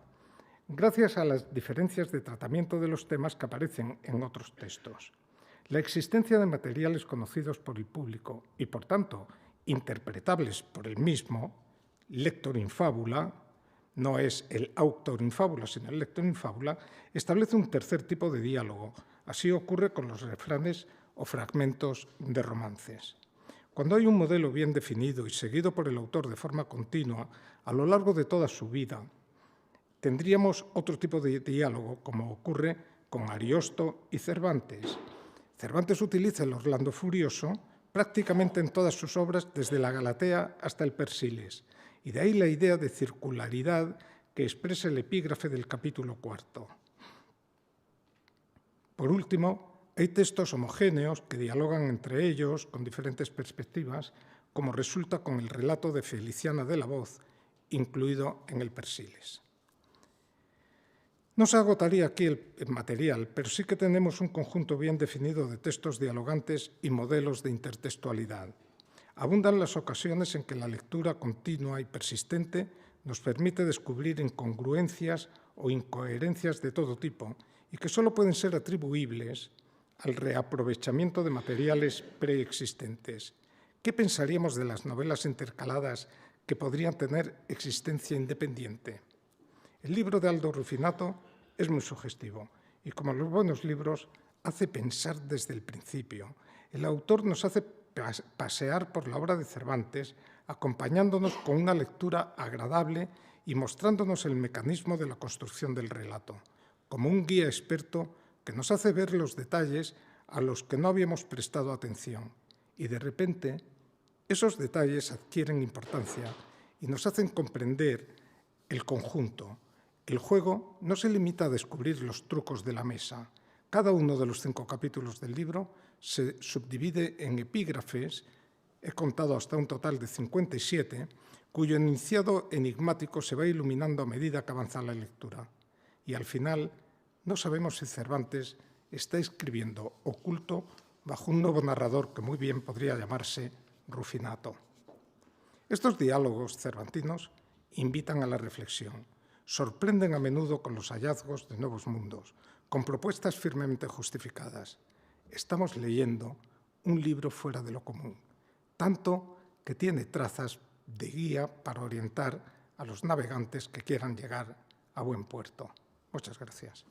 gracias a las diferencias de tratamiento de los temas que aparecen en otros textos. La existencia de materiales conocidos por el público y, por tanto, interpretables por el mismo, lector in fábula, no es el autor in fábula, sino el lector in fábula, establece un tercer tipo de diálogo. Así ocurre con los refranes o fragmentos de romances. Cuando hay un modelo bien definido y seguido por el autor de forma continua a lo largo de toda su vida, tendríamos otro tipo de diálogo, como ocurre con Ariosto y Cervantes. Cervantes utiliza el Orlando Furioso prácticamente en todas sus obras, desde la Galatea hasta el Persiles, y de ahí la idea de circularidad que expresa el epígrafe del capítulo 4. Por último, hay textos homogéneos que dialogan entre ellos con diferentes perspectivas, como resulta con el relato de Feliciana de la Voz, incluido en el Persiles. No se agotaría aquí el material, pero sí que tenemos un conjunto bien definido de textos dialogantes y modelos de intertextualidad. Abundan las ocasiones en que la lectura continua y persistente nos permite descubrir incongruencias o incoherencias de todo tipo y que solo pueden ser atribuibles al reaprovechamiento de materiales preexistentes. ¿Qué pensaríamos de las novelas intercaladas que podrían tener existencia independiente? El libro de Aldo Rufinato es muy sugestivo y, como los buenos libros, hace pensar desde el principio. El autor nos hace pasear por la obra de Cervantes, acompañándonos con una lectura agradable y mostrándonos el mecanismo de la construcción del relato, como un guía experto que nos hace ver los detalles a los que no habíamos prestado atención. Y de repente, esos detalles adquieren importancia y nos hacen comprender el conjunto. El juego no se limita a descubrir los trucos de la mesa. Cada uno de los 5 capítulos del libro se subdivide en epígrafes, he contado hasta un total de 57, cuyo enunciado enigmático se va iluminando a medida que avanza la lectura. Y al final, no sabemos si Cervantes está escribiendo oculto bajo un nuevo narrador que muy bien podría llamarse Rufinato. Estos diálogos cervantinos invitan a la reflexión, sorprenden a menudo con los hallazgos de nuevos mundos, con propuestas firmemente justificadas. Estamos leyendo un libro fuera de lo común, tanto que tiene trazas de guía para orientar a los navegantes que quieran llegar a buen puerto. Muchas gracias.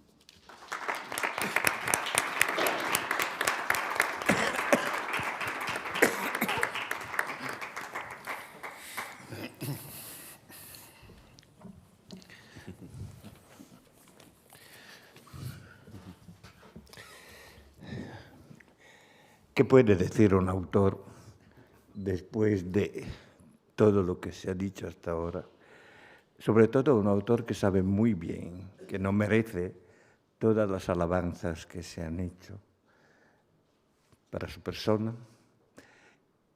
¿Qué puede decir un autor después de todo lo que se ha dicho hasta ahora? Sobre todo un autor que sabe muy bien que no merece todas las alabanzas que se han hecho para su persona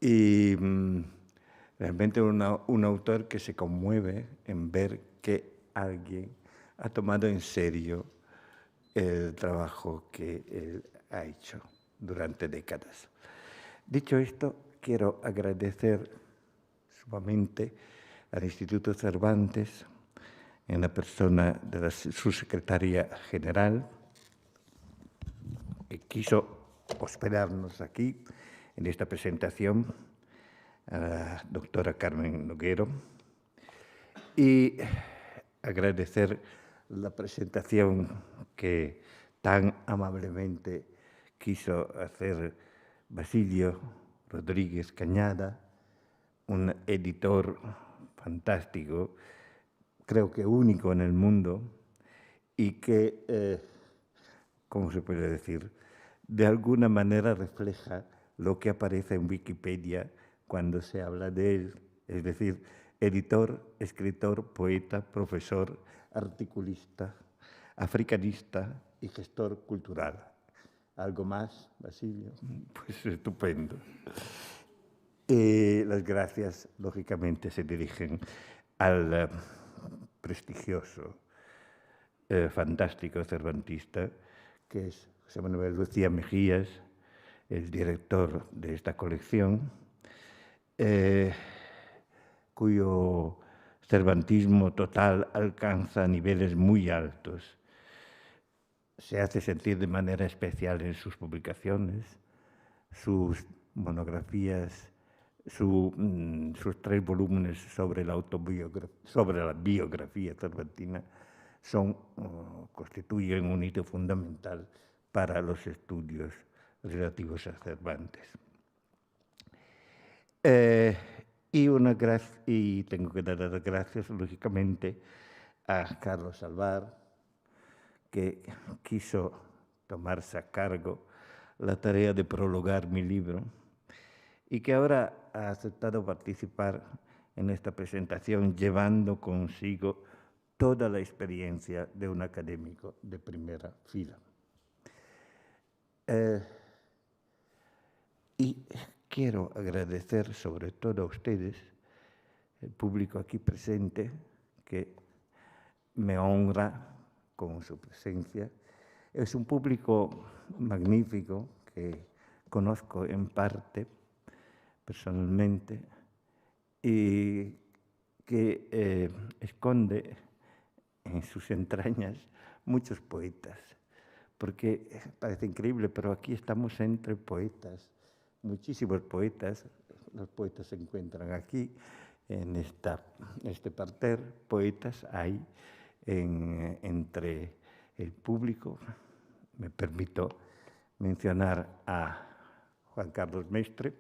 y realmente un autor que se conmueve en ver que alguien ha tomado en serio el trabajo que él ha hecho durante décadas. Dicho esto, quiero agradecer sumamente al Instituto Cervantes, en la persona de su secretaria general, que quiso hospedarnos aquí en esta presentación, a la doctora Carmen Noguero, y agradecer la presentación que tan amablemente quiso hacer Basilio Rodríguez Cañada, un editor fantástico, creo que único en el mundo, y que, ¿cómo se puede decir?, de alguna manera refleja lo que aparece en Wikipedia cuando se habla de él, es decir, editor, escritor, poeta, profesor, articulista, africanista y gestor cultural. ¿Algo más, Basilio? Pues estupendo. Las gracias, lógicamente, se dirigen al prestigioso, fantástico cervantista, que es José Manuel Lucía Mejías, el director de esta colección, cuyo cervantismo total alcanza niveles muy altos. Se hace sentir de manera especial en sus publicaciones, sus monografías, sus 3 volúmenes sobre la biografía cervantina constituyen un hito fundamental para los estudios relativos a Cervantes. Y tengo que dar las gracias, lógicamente, a Carlos Alvar, que quiso tomarse a cargo la tarea de prologar mi libro y que ahora ha aceptado participar en esta presentación llevando consigo toda la experiencia de un académico de primera fila. Y quiero agradecer sobre todo a ustedes, el público aquí presente, que me honra con su presencia. Es un público magnífico que conozco en parte personalmente y que esconde en sus entrañas muchos poetas, porque parece increíble, pero aquí estamos entre poetas, muchísimos poetas. Los poetas se encuentran aquí, en este parterre. Poetas hay entre el público. Me permito mencionar a Juan Carlos Mestre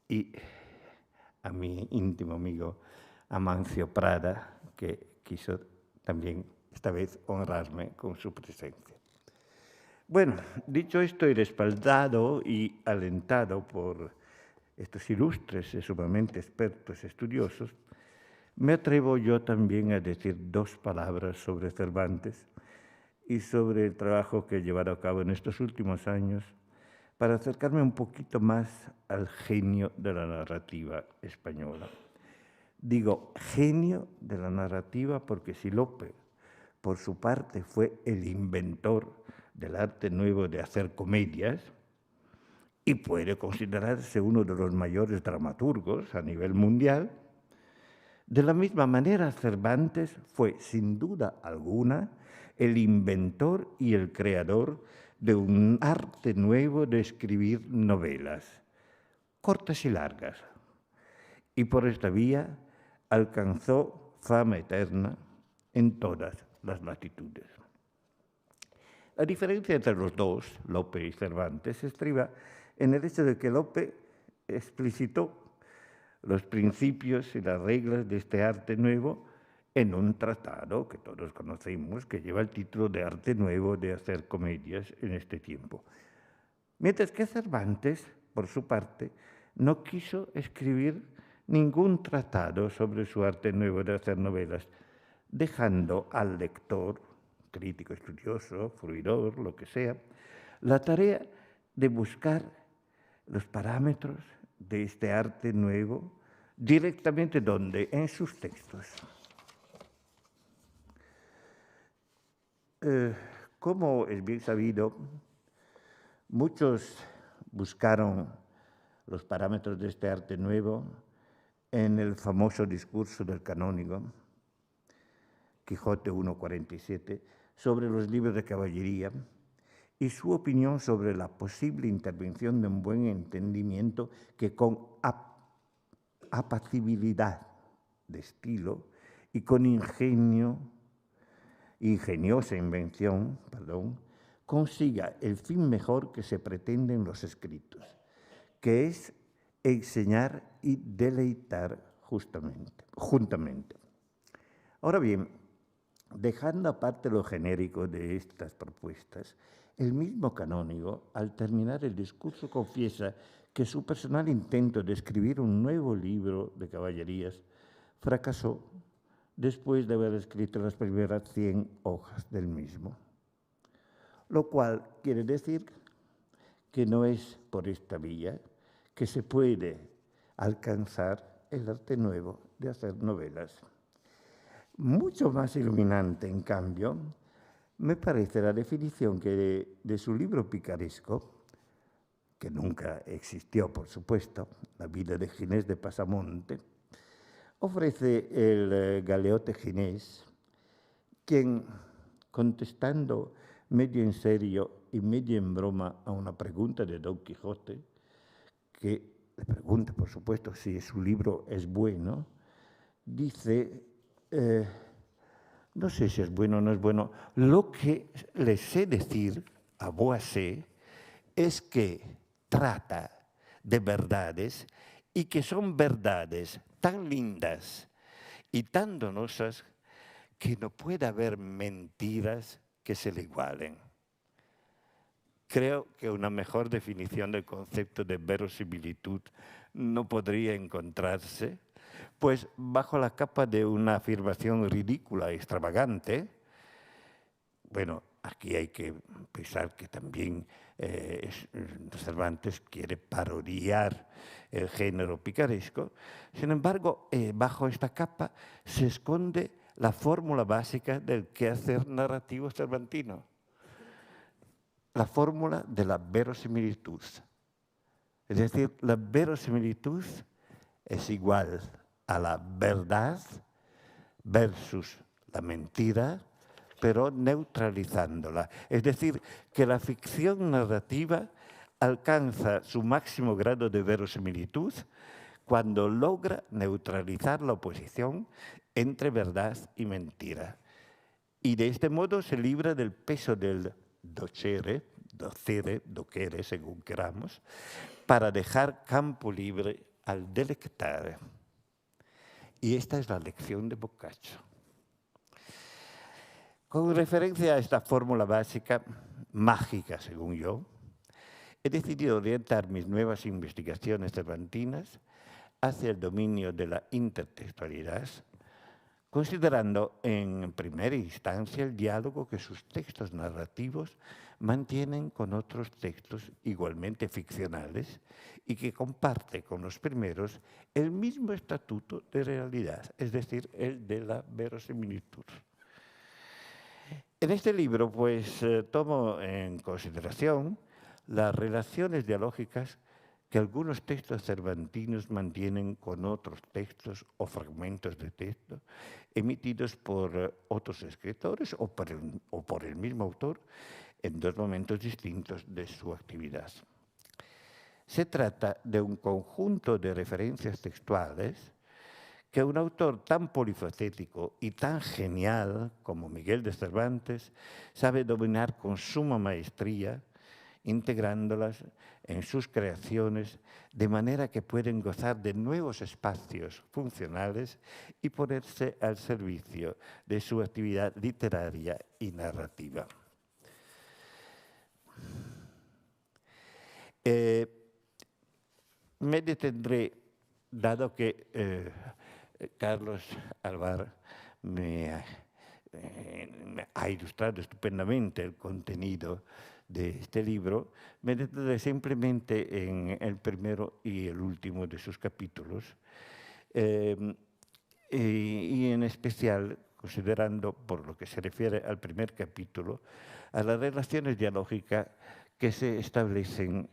y a mi íntimo amigo Amancio Prada, que quiso también esta vez honrarme con su presencia. Bueno, dicho esto y respaldado y alentado por estos ilustres y sumamente expertos estudiosos, me atrevo yo también a decir 2 palabras sobre Cervantes y sobre el trabajo que he llevado a cabo en estos últimos años para acercarme un poquito más al genio de la narrativa española. Digo genio de la narrativa porque si Lope, por su parte, fue el inventor del arte nuevo de hacer comedias y puede considerarse uno de los mayores dramaturgos a nivel mundial. De la misma manera, Cervantes fue, sin duda alguna, el inventor y el creador de un arte nuevo de escribir novelas, cortas y largas, y por esta vía alcanzó fama eterna en todas las latitudes. La diferencia entre los dos, Lope y Cervantes, se estriba en el hecho de que Lope explicitó los principios y las reglas de este arte nuevo en un tratado que todos conocemos, que lleva el título de Arte Nuevo de hacer comedias en este tiempo. Mientras que Cervantes, por su parte, no quiso escribir ningún tratado sobre su arte nuevo de hacer novelas, dejando al lector, crítico, estudioso, fruidor, lo que sea, la tarea de buscar los parámetros de este arte nuevo directamente donde, en sus textos. Como es bien sabido, muchos buscaron los parámetros de este arte nuevo en el famoso discurso del canónigo, Quijote 1.47, sobre los libros de caballería y su opinión sobre la posible intervención de un buen entendimiento que con apacibilidad de estilo y con ingeniosa invención, consiga el fin mejor que se pretende en los escritos, que es enseñar y deleitar juntamente. Ahora bien, dejando aparte lo genérico de estas propuestas, el mismo canónigo, al terminar el discurso, confiesa que su personal intento de escribir un nuevo libro de caballerías fracasó después de haber escrito las primeras 100 hojas del mismo. Lo cual quiere decir que no es por esta vía que se puede alcanzar el arte nuevo de hacer novelas. Mucho más iluminante, en cambio, me parece la definición que de su libro picaresco, que nunca existió, por supuesto, La vida de Ginés de Pasamonte, ofrece el galeote Ginés, quien, contestando medio en serio y medio en broma a una pregunta de Don Quijote, que le pregunta, por supuesto, si su libro es bueno, dice, no sé si es bueno o no es bueno, lo que le sé decir a Boissé es que trata de verdades y que son verdades tan lindas y tan donosas que no puede haber mentiras que se le igualen. Creo que una mejor definición del concepto de verosimilitud no podría encontrarse, pues bajo la capa de una afirmación ridícula y extravagante, bueno, aquí hay que pensar que también Cervantes quiere parodiar el género picaresco. Sin embargo, bajo esta capa se esconde la fórmula básica del quehacer narrativo cervantino, la fórmula de la verosimilitud. Es decir, la verosimilitud es igual a la verdad versus la mentira, pero neutralizándola. Es decir, que la ficción narrativa alcanza su máximo grado de verosimilitud cuando logra neutralizar la oposición entre verdad y mentira. Y de este modo se libra del peso del docere, docere, según queramos, para dejar campo libre al delectare. Y esta es la lección de Boccaccio. Con referencia a esta fórmula básica, mágica según yo, he decidido orientar mis nuevas investigaciones cervantinas hacia el dominio de la intertextualidad, considerando en primera instancia el diálogo que sus textos narrativos mantienen con otros textos igualmente ficcionales y que comparte con los primeros el mismo estatuto de realidad, es decir, el de la verosimilitud. En este libro, pues, tomo en consideración las relaciones dialógicas que algunos textos cervantinos mantienen con otros textos o fragmentos de texto emitidos por otros escritores o por el mismo autor en dos momentos distintos de su actividad. Se trata de un conjunto de referencias textuales que un autor tan polifacético y tan genial como Miguel de Cervantes sabe dominar con suma maestría, integrándolas en sus creaciones de manera que pueden gozar de nuevos espacios funcionales y ponerse al servicio de su actividad literaria y narrativa. Me detendré, dado que Carlos Alvar me ha ilustrado estupendamente el contenido de este libro, me detendré simplemente en el primero y el último de sus capítulos, y en especial considerando, por lo que se refiere al primer capítulo, a las relaciones dialógicas que se establecen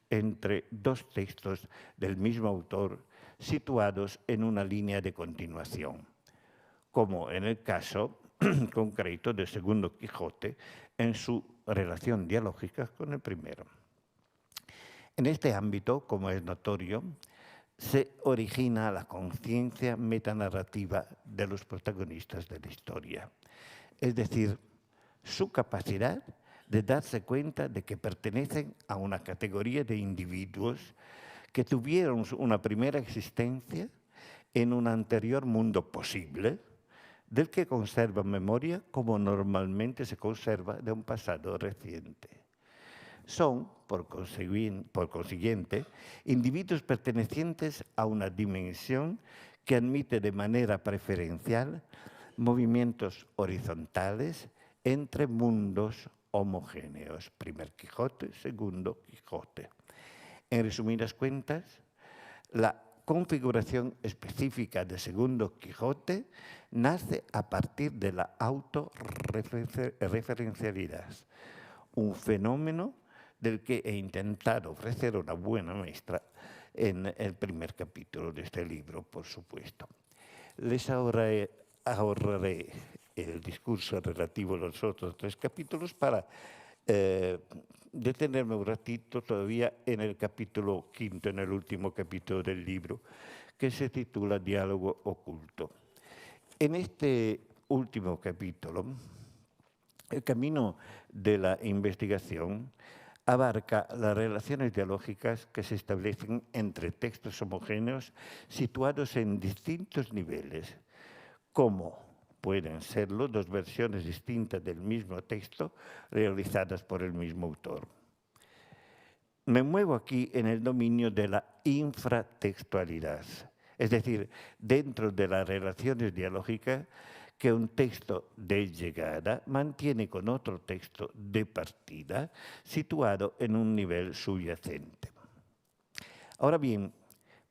entre dos textos del mismo autor situados en una línea de continuación, como en el caso concreto del segundo Quijote en su relación dialógica con el primero. En este ámbito, como es notorio, se origina la conciencia metanarrativa de los protagonistas de la historia, es decir, su capacidad de darse cuenta de que pertenecen a una categoría de individuos que tuvieron una primera existencia en un anterior mundo posible, del que conservan memoria como normalmente se conserva de un pasado reciente. Son, por consiguiente, individuos pertenecientes a una dimensión que admite de manera preferencial movimientos horizontales entre mundos homogéneos. Primer Quijote, segundo Quijote. En resumidas cuentas, la configuración específica del segundo Quijote nace a partir de la autorreferencialidad, un fenómeno del que he intentado ofrecer una buena muestra en el primer capítulo de este libro, por supuesto. Les ahorraré el discurso relativo a los otros tres capítulos para detenerme un ratito todavía en el capítulo quinto, en el último capítulo del libro, que se titula Diálogo oculto. En este último capítulo, el camino de la investigación abarca las relaciones dialógicas que se establecen entre textos homogéneos situados en distintos niveles, como pueden serlo dos versiones distintas del mismo texto realizadas por el mismo autor. Me muevo aquí en el dominio de la infratextualidad, es decir, dentro de las relaciones dialógicas que un texto de llegada mantiene con otro texto de partida situado en un nivel subyacente. Ahora bien,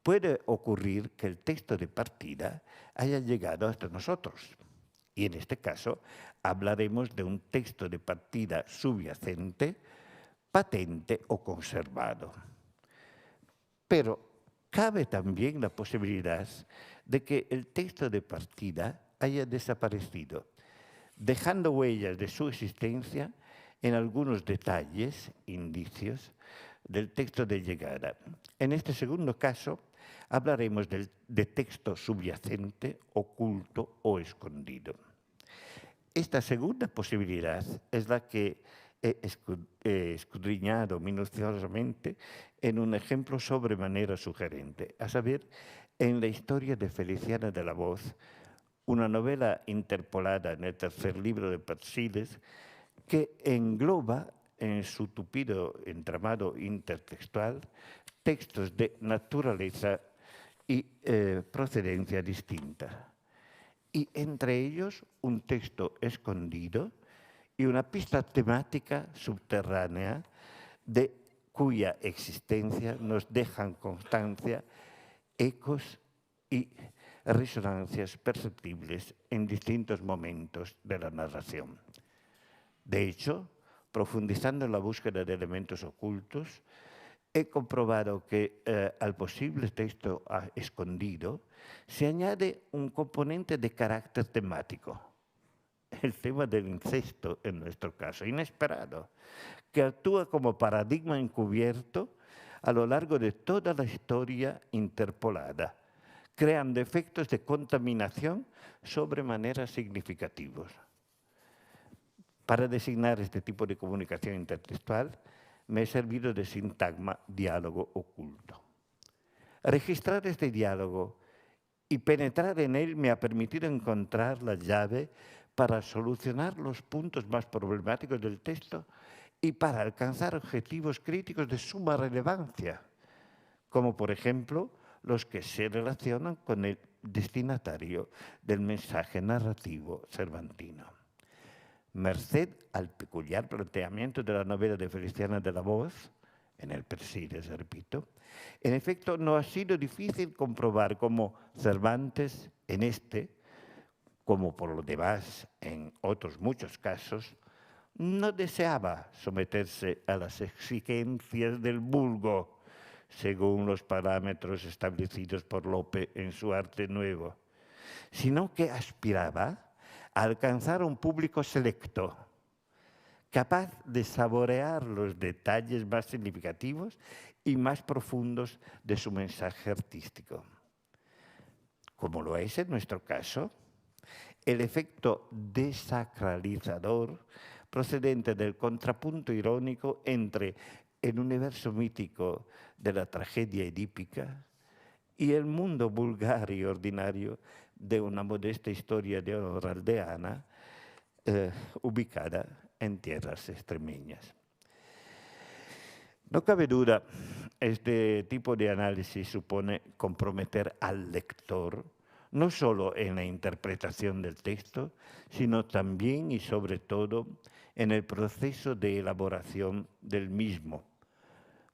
puede ocurrir que el texto de partida haya llegado hasta nosotros. Y en este caso hablaremos de un texto de partida subyacente, patente o conservado. Pero cabe también la posibilidad de que el texto de partida haya desaparecido, dejando huellas de su existencia en algunos detalles, indicios, del texto de llegada. En este segundo caso, hablaremos de texto subyacente, oculto o escondido. Esta segunda posibilidad es la que he escudriñado minuciosamente en un ejemplo sobremanera sugerente, a saber, en la historia de Feliciana de la Voz, una novela interpolada en el tercer libro de Persiles que engloba en su tupido entramado intertextual textos de naturaleza y procedencia distinta. Y entre ellos un texto escondido y una pista temática subterránea de cuya existencia nos dejan constancia ecos y resonancias perceptibles en distintos momentos de la narración. De hecho, profundizando en la búsqueda de elementos ocultos, he comprobado que al posible texto escondido se añade un componente de carácter temático, el tema del incesto en nuestro caso, inesperado, que actúa como paradigma encubierto a lo largo de toda la historia interpolada, creando efectos de contaminación sobremanera significativos. Para designar este tipo de comunicación intertextual, me he servido de sintagma diálogo oculto. Registrar este diálogo y penetrar en él me ha permitido encontrar la llave para solucionar los puntos más problemáticos del texto y para alcanzar objetivos críticos de suma relevancia, como por ejemplo los que se relacionan con el destinatario del mensaje narrativo cervantino. Merced al peculiar planteamiento de la novela de Feliciana de la Voz, en el Persiles, repito, en efecto no ha sido difícil comprobar cómo Cervantes en este, como por lo demás en otros muchos casos, no deseaba someterse a las exigencias del vulgo, según los parámetros establecidos por Lope en su Arte Nuevo, sino que aspiraba a alcanzar un público selecto, capaz de saborear los detalles más significativos y más profundos de su mensaje artístico. Como lo es en nuestro caso, el efecto desacralizador procedente del contrapunto irónico entre el universo mítico de la tragedia edípica y el mundo vulgar y ordinario de una modesta historia de honor aldeana ubicada en tierras extremeñas. No cabe duda, este tipo de análisis supone comprometer al lector no solo en la interpretación del texto, sino también y sobre todo en el proceso de elaboración del mismo,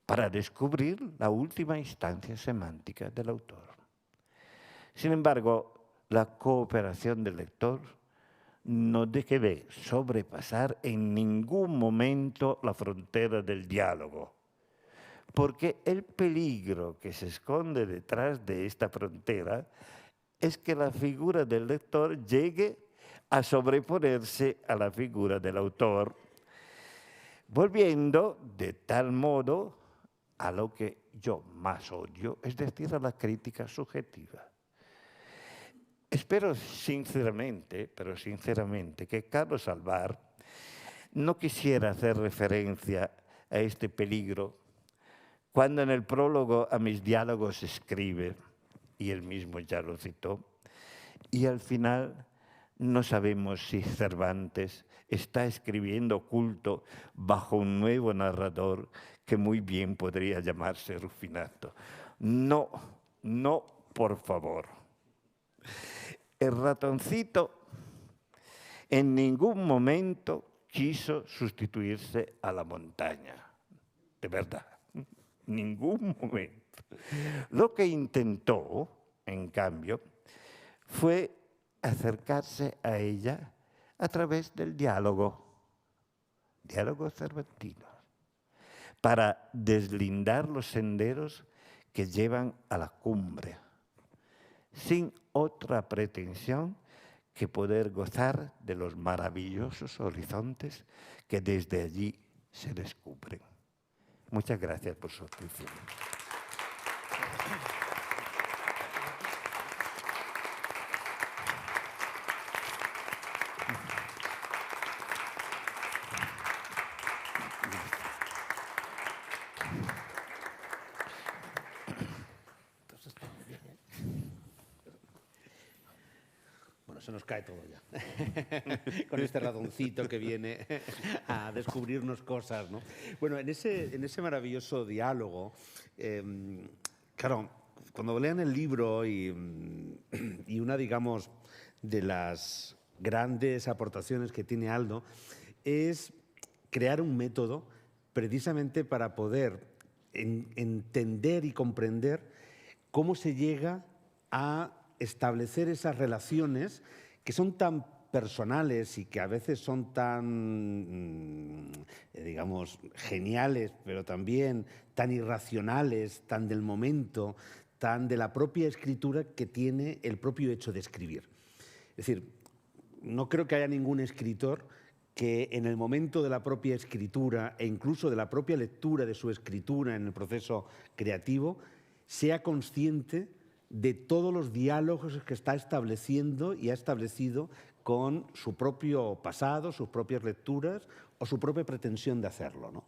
para descubrir la última instancia semántica del autor. Sin embargo, la cooperación del lector no debe sobrepasar en ningún momento la frontera del diálogo, porque el peligro que se esconde detrás de esta frontera es que la figura del lector llegue a sobreponerse a la figura del autor, volviendo de tal modo a lo que yo más odio, es decir, a la crítica subjetiva. Espero sinceramente, pero sinceramente, que Carlos Alvar no quisiera hacer referencia a este peligro cuando en el prólogo a mis diálogos escribe, y él mismo ya lo citó, y al final no sabemos si Cervantes está escribiendo oculto bajo un nuevo narrador que muy bien podría llamarse Rufinato. No, no, por favor. El ratoncito en ningún momento quiso sustituirse a la montaña, de verdad, ningún momento. Lo que intentó, en cambio, fue acercarse a ella a través del diálogo cervantino, para deslindar los senderos que llevan a la cumbre, sin otra pretensión que poder gozar de los maravillosos horizontes que desde allí se descubren. Muchas gracias por su atención. Se nos cae todo ya, con este ratoncito que viene a descubrirnos cosas, ¿no? Bueno, en ese maravilloso diálogo, claro, cuando lean el libro y una, digamos, de las grandes aportaciones que tiene Aldo es crear un método precisamente para poder entender y comprender cómo se llega a establecer esas relaciones que son tan personales y que a veces son tan, digamos, geniales, pero también tan irracionales, tan del momento, tan de la propia escritura que tiene el propio hecho de escribir. Es decir, no creo que haya ningún escritor que en el momento de la propia escritura e incluso de la propia lectura de su escritura en el proceso creativo sea consciente de todos los diálogos que está estableciendo y ha establecido con su propio pasado, sus propias lecturas o su propia pretensión de hacerlo, ¿no?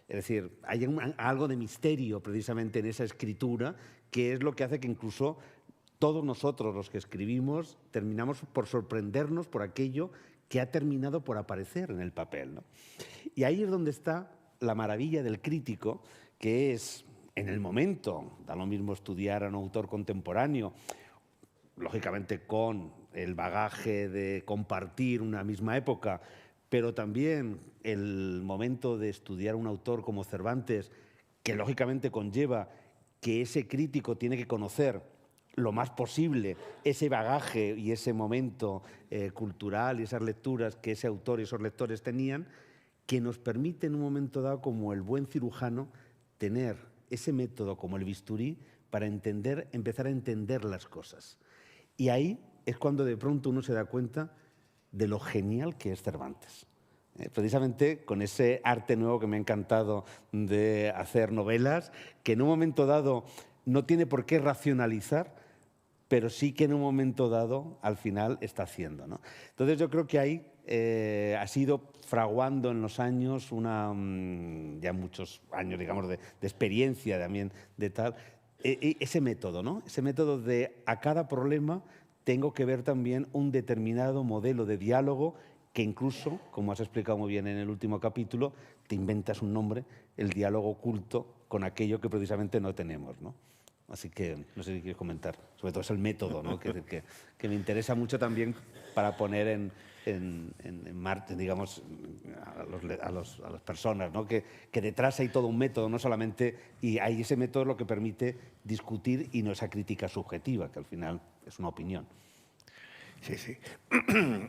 Es decir, hay algo de misterio precisamente en esa escritura que es lo que hace que incluso todos nosotros los que escribimos terminamos por sorprendernos por aquello que ha terminado por aparecer en el papel, ¿no? Y ahí es donde está la maravilla del crítico, que es en el momento, da lo mismo estudiar a un autor contemporáneo, lógicamente con el bagaje de compartir una misma época, pero también el momento de estudiar a un autor como Cervantes, que lógicamente conlleva que ese crítico tiene que conocer lo más posible ese bagaje y ese momento cultural y esas lecturas que ese autor y esos lectores tenían, que nos permite en un momento dado, como el buen cirujano, tener ese método como el bisturí para empezar a entender las cosas. Y ahí es cuando de pronto uno se da cuenta de lo genial que es Cervantes. Precisamente con ese arte nuevo que me ha encantado de hacer novelas, que en un momento dado no tiene por qué racionalizar, pero sí que en un momento dado, al final, está haciendo, ¿no? Entonces yo creo que ahí ha sido fraguando en los años, ya muchos años, digamos, de experiencia también de tal, ese método, ¿no? Ese método de a cada problema tengo que ver también un determinado modelo de diálogo que incluso, como has explicado muy bien en el último capítulo, te inventas un nombre, el diálogo oculto con aquello que precisamente no tenemos, ¿no? Así que no sé si quieres comentar. Sobre todo es el método, ¿no? que me interesa mucho también para poner en marcha, digamos, a las personas, ¿no? Que detrás hay todo un método, no solamente... Y hay ese método lo que permite discutir y no esa crítica subjetiva, que al final es una opinión. Sí, sí.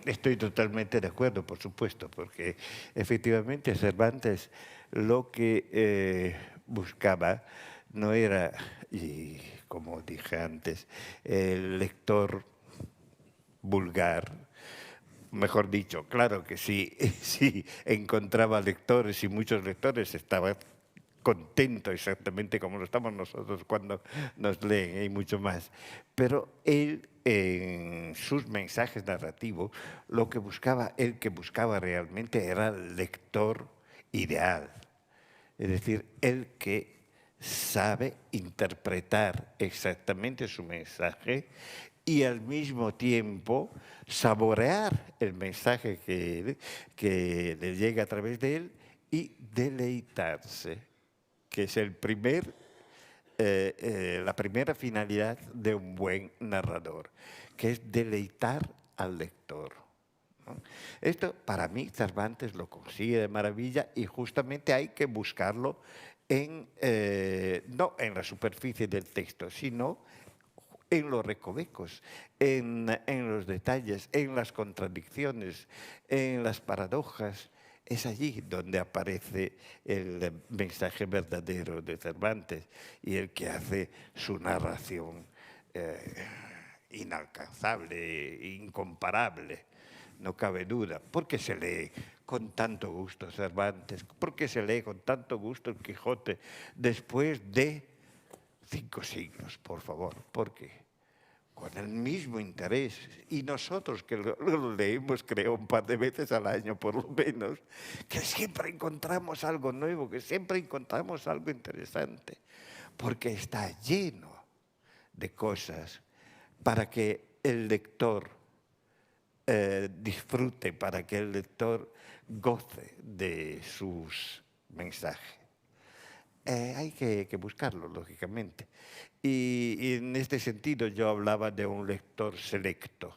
Estoy totalmente de acuerdo, por supuesto, porque efectivamente Cervantes lo que buscaba no era, y como dije antes, el lector vulgar. Mejor dicho, claro que sí, sí encontraba lectores y muchos lectores estaban contentos exactamente como lo estamos nosotros cuando nos leen y mucho más. Pero él, en sus mensajes narrativos, el que buscaba realmente era el lector ideal. Es decir, el que sabe interpretar exactamente su mensaje y al mismo tiempo saborear el mensaje que le llega a través de él y deleitarse, que es la primera finalidad de un buen narrador, que es deleitar al lector, ¿no? Esto, para mí, Cervantes lo consigue de maravilla y justamente hay que buscarlo no en la superficie del texto, sino en los recovecos, en los detalles, en las contradicciones, en las paradojas. Es allí donde aparece el mensaje verdadero de Cervantes y el que hace su narración inalcanzable, incomparable. No cabe duda. ¿Por qué se lee con tanto gusto Cervantes? ¿Por qué se lee con tanto gusto el Quijote después de 5 siglos, por favor? ¿Por qué? Con el mismo interés. Y nosotros que lo leemos, creo, un par de veces al año, por lo menos, que siempre encontramos algo nuevo, que siempre encontramos algo interesante, porque está lleno de cosas para que el lector disfrute, para que el lector goce de sus mensajes. Hay que buscarlo, lógicamente. Y en este sentido yo hablaba de un lector selecto,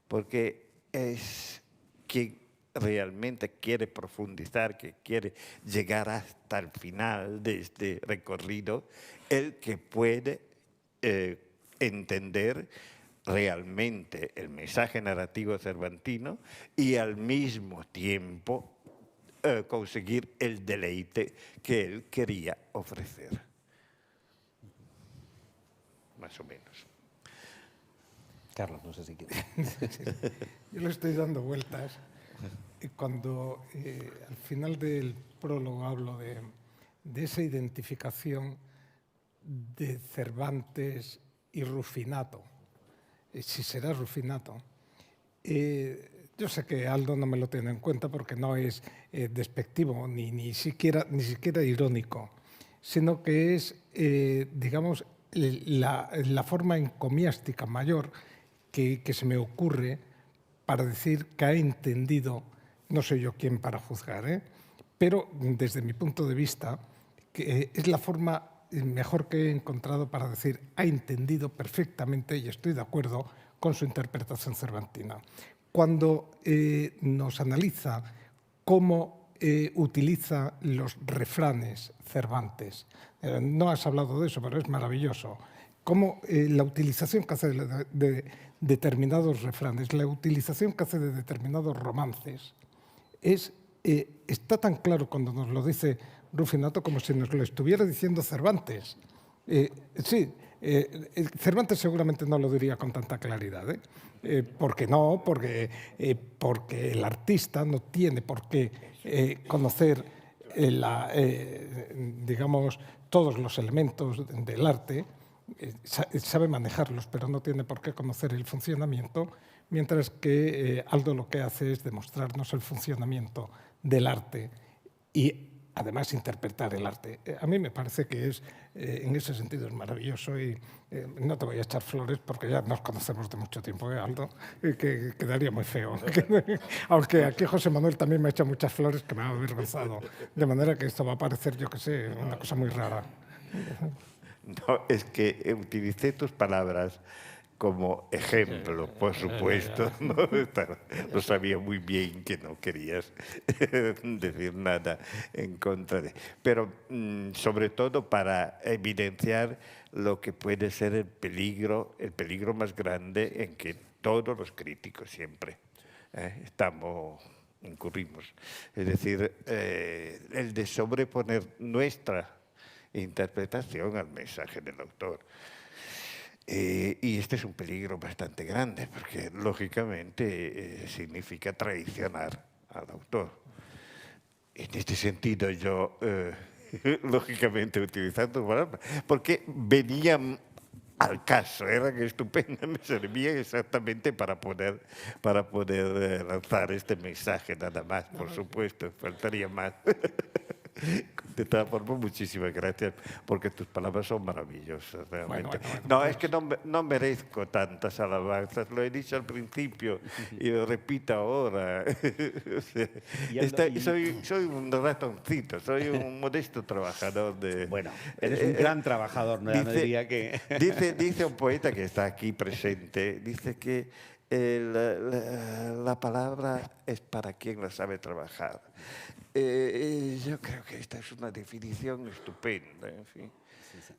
porque es quien realmente quiere profundizar, que quiere llegar hasta el final de este recorrido, el que puede entender realmente el mensaje narrativo cervantino y al mismo tiempo conseguir el deleite que él quería ofrecer. Más o menos. Carlos, no sé si quieres. Yo le estoy dando vueltas. Cuando al final del prólogo hablo de esa identificación de Cervantes y Rufinato, si será Rufinato, yo sé que Aldo no me lo tiene en cuenta porque no es despectivo ni siquiera irónico, sino que es, digamos, la forma encomiástica mayor que se me ocurre para decir que ha entendido, no soy yo quien para juzgar, pero desde mi punto de vista, que es la forma mejor que he encontrado para decir ha entendido perfectamente, y estoy de acuerdo con su interpretación cervantina. Cuando nos analiza cómo utiliza los refranes Cervantes, no has hablado de eso, pero es maravilloso, cómo la utilización que hace de determinados refranes, la utilización que hace de determinados romances, está tan claro cuando nos lo dice Rufinato como si nos lo estuviera diciendo Cervantes. Sí, Cervantes seguramente no lo diría con tanta claridad, porque el artista no tiene por qué conocer digamos, todos los elementos del arte, sabe manejarlos, pero no tiene por qué conocer el funcionamiento, mientras que Aldo lo que hace es demostrarnos el funcionamiento del arte y además interpretar el arte. A mí me parece que en ese sentido es maravilloso y no te voy a echar flores porque ya nos conocemos de mucho tiempo, Aldo, que quedaría muy feo. Aunque aquí José Manuel también me ha hecho muchas flores que me ha avergonzado, de manera que esto va a parecer, yo qué sé, una cosa muy rara. No, es que utilicé tus palabras como ejemplo, por supuesto, ¿no? Lo sabía muy bien que no querías decir nada en contra de... Pero sobre todo para evidenciar lo que puede ser el peligro más grande en que todos los críticos siempre incurrimos. Es decir, el de sobreponer nuestra interpretación al mensaje del autor. Y este es un peligro bastante grande, porque lógicamente significa traicionar al autor. En este sentido yo, lógicamente, utilizando palabras, porque venían al caso, eran estupendas, me servían exactamente para poder lanzar este mensaje, nada más, por supuesto, faltaría más. De todas formas, muchísimas gracias, porque tus palabras son maravillosas, realmente. No, es que no merezco tantas alabanzas, lo he dicho al principio y lo repito ahora. O sea, soy un ratoncito, soy un modesto trabajador de... Bueno, eres un gran trabajador, no diría que... Dice un poeta que está aquí presente, dice que la palabra es para quien la sabe trabajar. Yo creo que esta es una definición estupenda, en fin. Sí.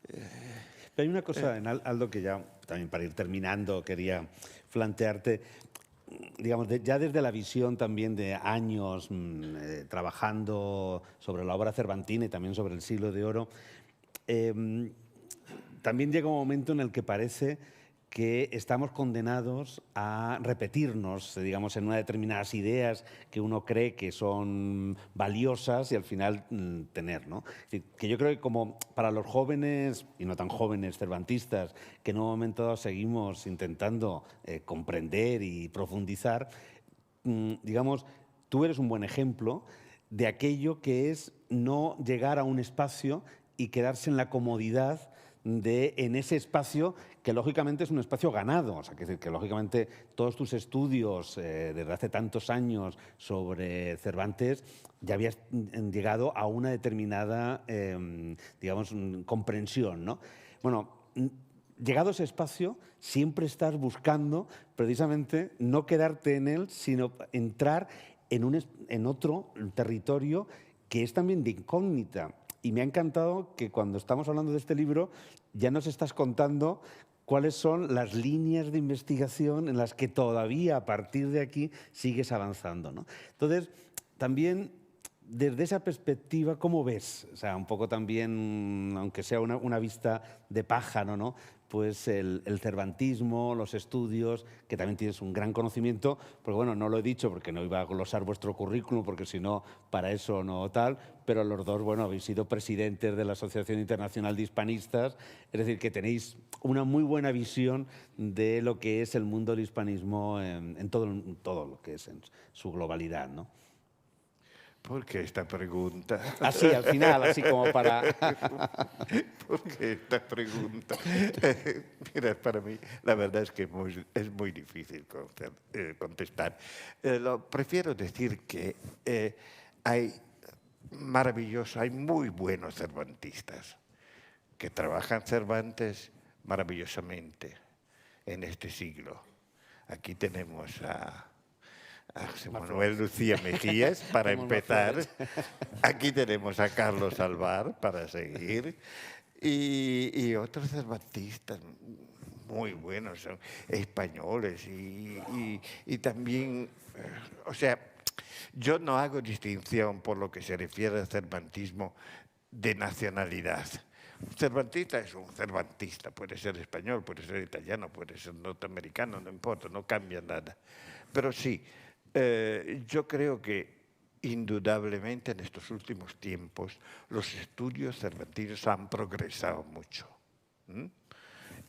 Pero hay una cosa, Aldo, que ya también para ir terminando quería plantearte, digamos, ya desde la visión también de años trabajando sobre la obra cervantina y también sobre el Siglo de Oro, también llega un momento en el que parece que estamos condenados a repetirnos, digamos, en unas determinadas ideas que uno cree que son valiosas y al final tener, ¿no? Es decir, que yo creo que como para los jóvenes, y no tan jóvenes cervantistas, que en un momento dado seguimos intentando comprender y profundizar, digamos, tú eres un buen ejemplo de aquello que es no llegar a un espacio y quedarse en la comodidad en ese espacio que lógicamente es un espacio ganado, o sea, que lógicamente todos tus estudios desde hace tantos años sobre Cervantes ya habías llegado a una determinada, digamos, comprensión, ¿no? Bueno, llegado a ese espacio, siempre estás buscando precisamente no quedarte en él, sino entrar en otro territorio que es también de incógnita. Y me ha encantado que cuando estamos hablando de este libro ya nos estás contando cuáles son las líneas de investigación en las que todavía a partir de aquí sigues avanzando, ¿no? Entonces, también desde esa perspectiva, ¿cómo ves? O sea, un poco también, aunque sea una vista de pájaro, ¿no? Pues el cervantismo, los estudios, que también tienes un gran conocimiento, porque bueno, no lo he dicho porque no iba a glosar vuestro currículum, porque si no, para eso no tal, pero los dos, bueno, habéis sido presidentes de la Asociación Internacional de Hispanistas, es decir, que tenéis una muy buena visión de lo que es el mundo del hispanismo en todo lo que es en su globalidad, ¿no? ¿Por qué esta pregunta? Así, al final, así como para... ¿Por qué esta pregunta? Mira, para mí la verdad es que es muy difícil contestar. Prefiero decir que hay hay muy buenos cervantistas que trabajan Cervantes maravillosamente en este siglo. Aquí tenemos a José Manuel Lucía Mejías, para empezar. Aquí tenemos a Carlos Alvar, para seguir. Y otros cervantistas muy buenos, son españoles. Y también, o sea, yo no hago distinción por lo que se refiere al cervantismo de nacionalidad. Un cervantista es un cervantista, puede ser español, puede ser italiano, puede ser norteamericano, no importa, no cambia nada. Pero sí, yo creo que indudablemente en estos últimos tiempos los estudios cervantinos han progresado mucho.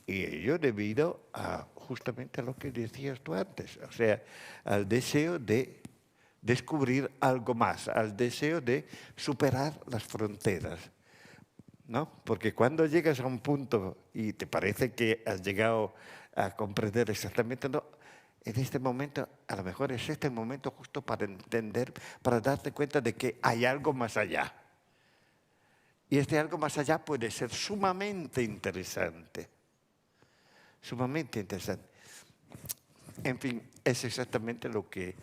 Y ello debido justamente a lo que decías tú antes, o sea, al deseo de descubrir algo más, al deseo de superar las fronteras, ¿no? Porque cuando llegas a un punto y te parece que has llegado a comprender exactamente, no, en este momento, a lo mejor es este momento justo para entender, para darte cuenta de que hay algo más allá. Y este algo más allá puede ser sumamente interesante. Sumamente interesante. En fin, es exactamente lo que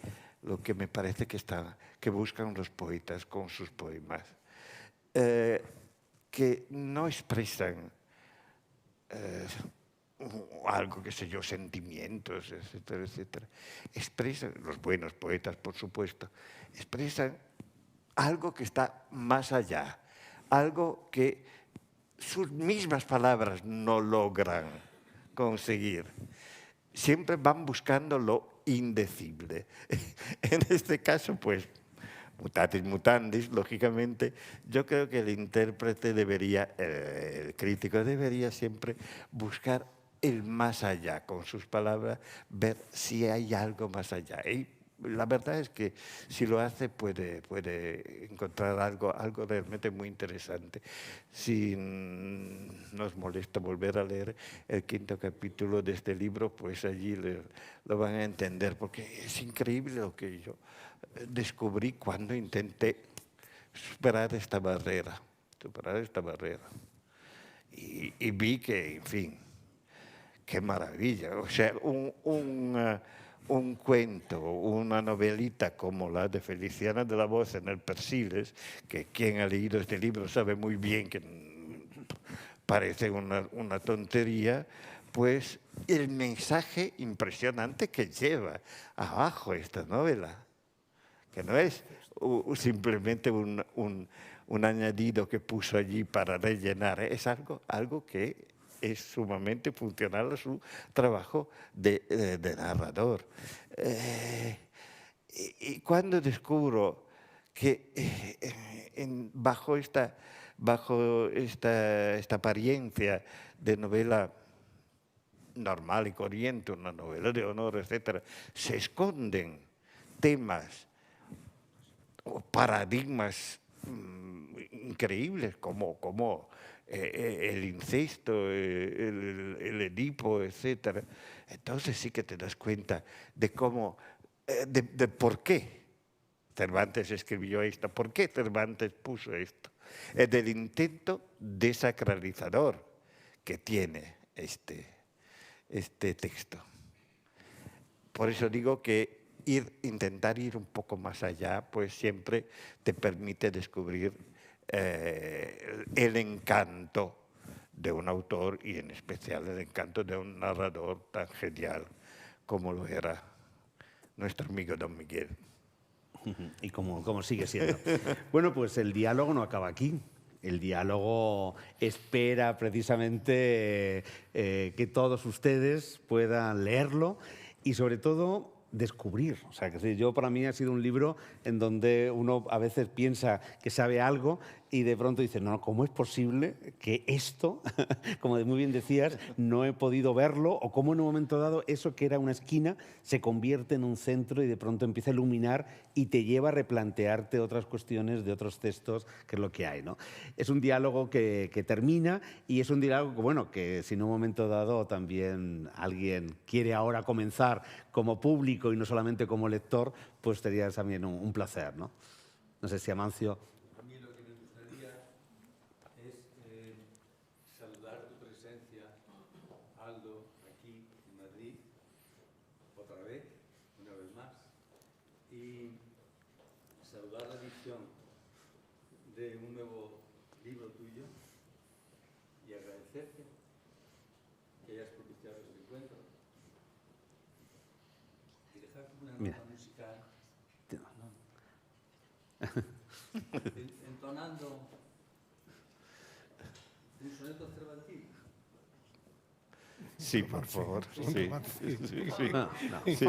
me parece que buscan los poetas con sus poemas. Que no expresan algo, qué sé yo, sentimientos, etcétera, etcétera. Expresan, los buenos poetas, por supuesto, expresan algo que está más allá, algo que sus mismas palabras no logran conseguir. Siempre van buscando lo indecible. En este caso, pues, mutatis mutandis, lógicamente, yo creo que el intérprete debería, el crítico debería siempre buscar el más allá, con sus palabras, ver si hay algo más allá. Y la verdad es que si lo hace puede encontrar algo realmente muy interesante. Si nos molesta volver a leer el 5º capítulo de este libro, pues allí lo van a entender, porque es increíble lo que yo descubrí cuando intenté superar esta barrera. Y vi que, en fin, qué maravilla. O sea, un cuento, una novelita como la de Feliciana de la Voz en el Persiles, que quien ha leído este libro sabe muy bien que parece una tontería, pues el mensaje impresionante que lleva abajo esta novela, que no es simplemente un añadido que puso allí para rellenar, es algo que es sumamente funcional a su trabajo de narrador. Y cuando descubro que bajo esta apariencia de novela normal y corriente, una novela de honor, etc., se esconden temas o paradigmas increíbles como el incesto, el Edipo, etc. Entonces sí que te das cuenta de cómo, de por qué Cervantes escribió esto, por qué Cervantes puso esto, del intento desacralizador que tiene este texto. Por eso digo que intentar ir un poco más allá, pues siempre te permite descubrir el encanto de un autor y en especial el encanto de un narrador tan genial como lo era nuestro amigo don Miguel. Y como sigue siendo. Bueno, pues el diálogo no acaba aquí. El diálogo espera precisamente que todos ustedes puedan leerlo y sobre todo descubrir. O sea, que yo para mí ha sido un libro en donde uno a veces piensa que sabe algo y de pronto dice, no, ¿cómo es posible que esto, como muy bien decías, no he podido verlo? O cómo en un momento dado eso que era una esquina se convierte en un centro y de pronto empieza a iluminar y te lleva a replantearte otras cuestiones de otros textos, que es lo que hay, ¿no? Es un diálogo que termina y es un diálogo que, bueno, que si en un momento dado también alguien quiere ahora comenzar como público y no solamente como lector, pues sería también un placer, ¿no? No sé si Amancio... Saludar tu presencia, Aldo, aquí en Madrid, otra vez, una vez más, y saludar la edición de un nuevo libro tuyo y agradecerte que hayas propiciado este encuentro y dejarte una nota musical entonando un soneto cervantino. Sí, por favor. Sí, Así.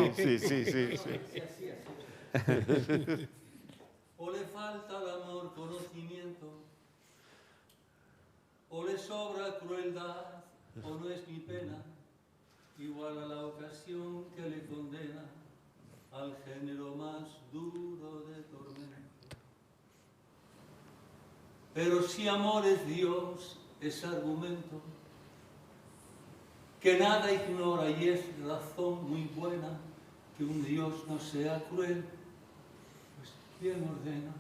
O le falta al amor conocimiento, o le sobra crueldad, o no es mi pena, igual a la ocasión que le condena al género más duro de tormento. Pero si amor es Dios, es argumento que nada ignora y es razón muy buena que un Dios no sea cruel, pues ¿quién ordena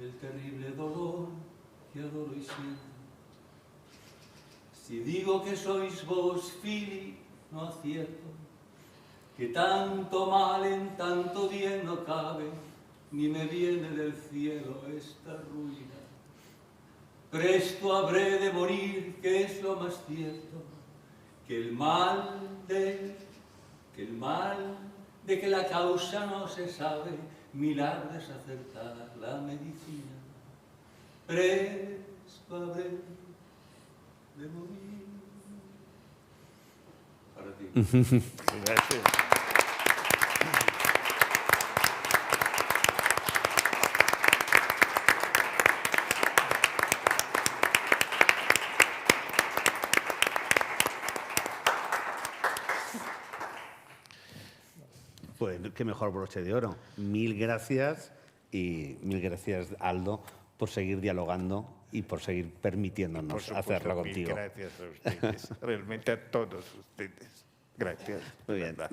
el terrible dolor que adoro y siento? Si digo que sois vos, Fili, no acierto, que tanto mal en tanto bien no cabe, ni me viene del cielo esta ruina. Presto habré de morir, que es lo más cierto, que el mal de que la causa no se sabe, milagro es acertar la medicina. Presto habré de morir. Para ti. Gracias. Pues qué mejor broche de oro. Mil gracias y mil gracias, Aldo, por seguir dialogando y por seguir permitiéndonos Por supuesto, hacerlo mil contigo. gracias a ustedes, realmente a todos ustedes. Gracias. Muy bien. de verdad.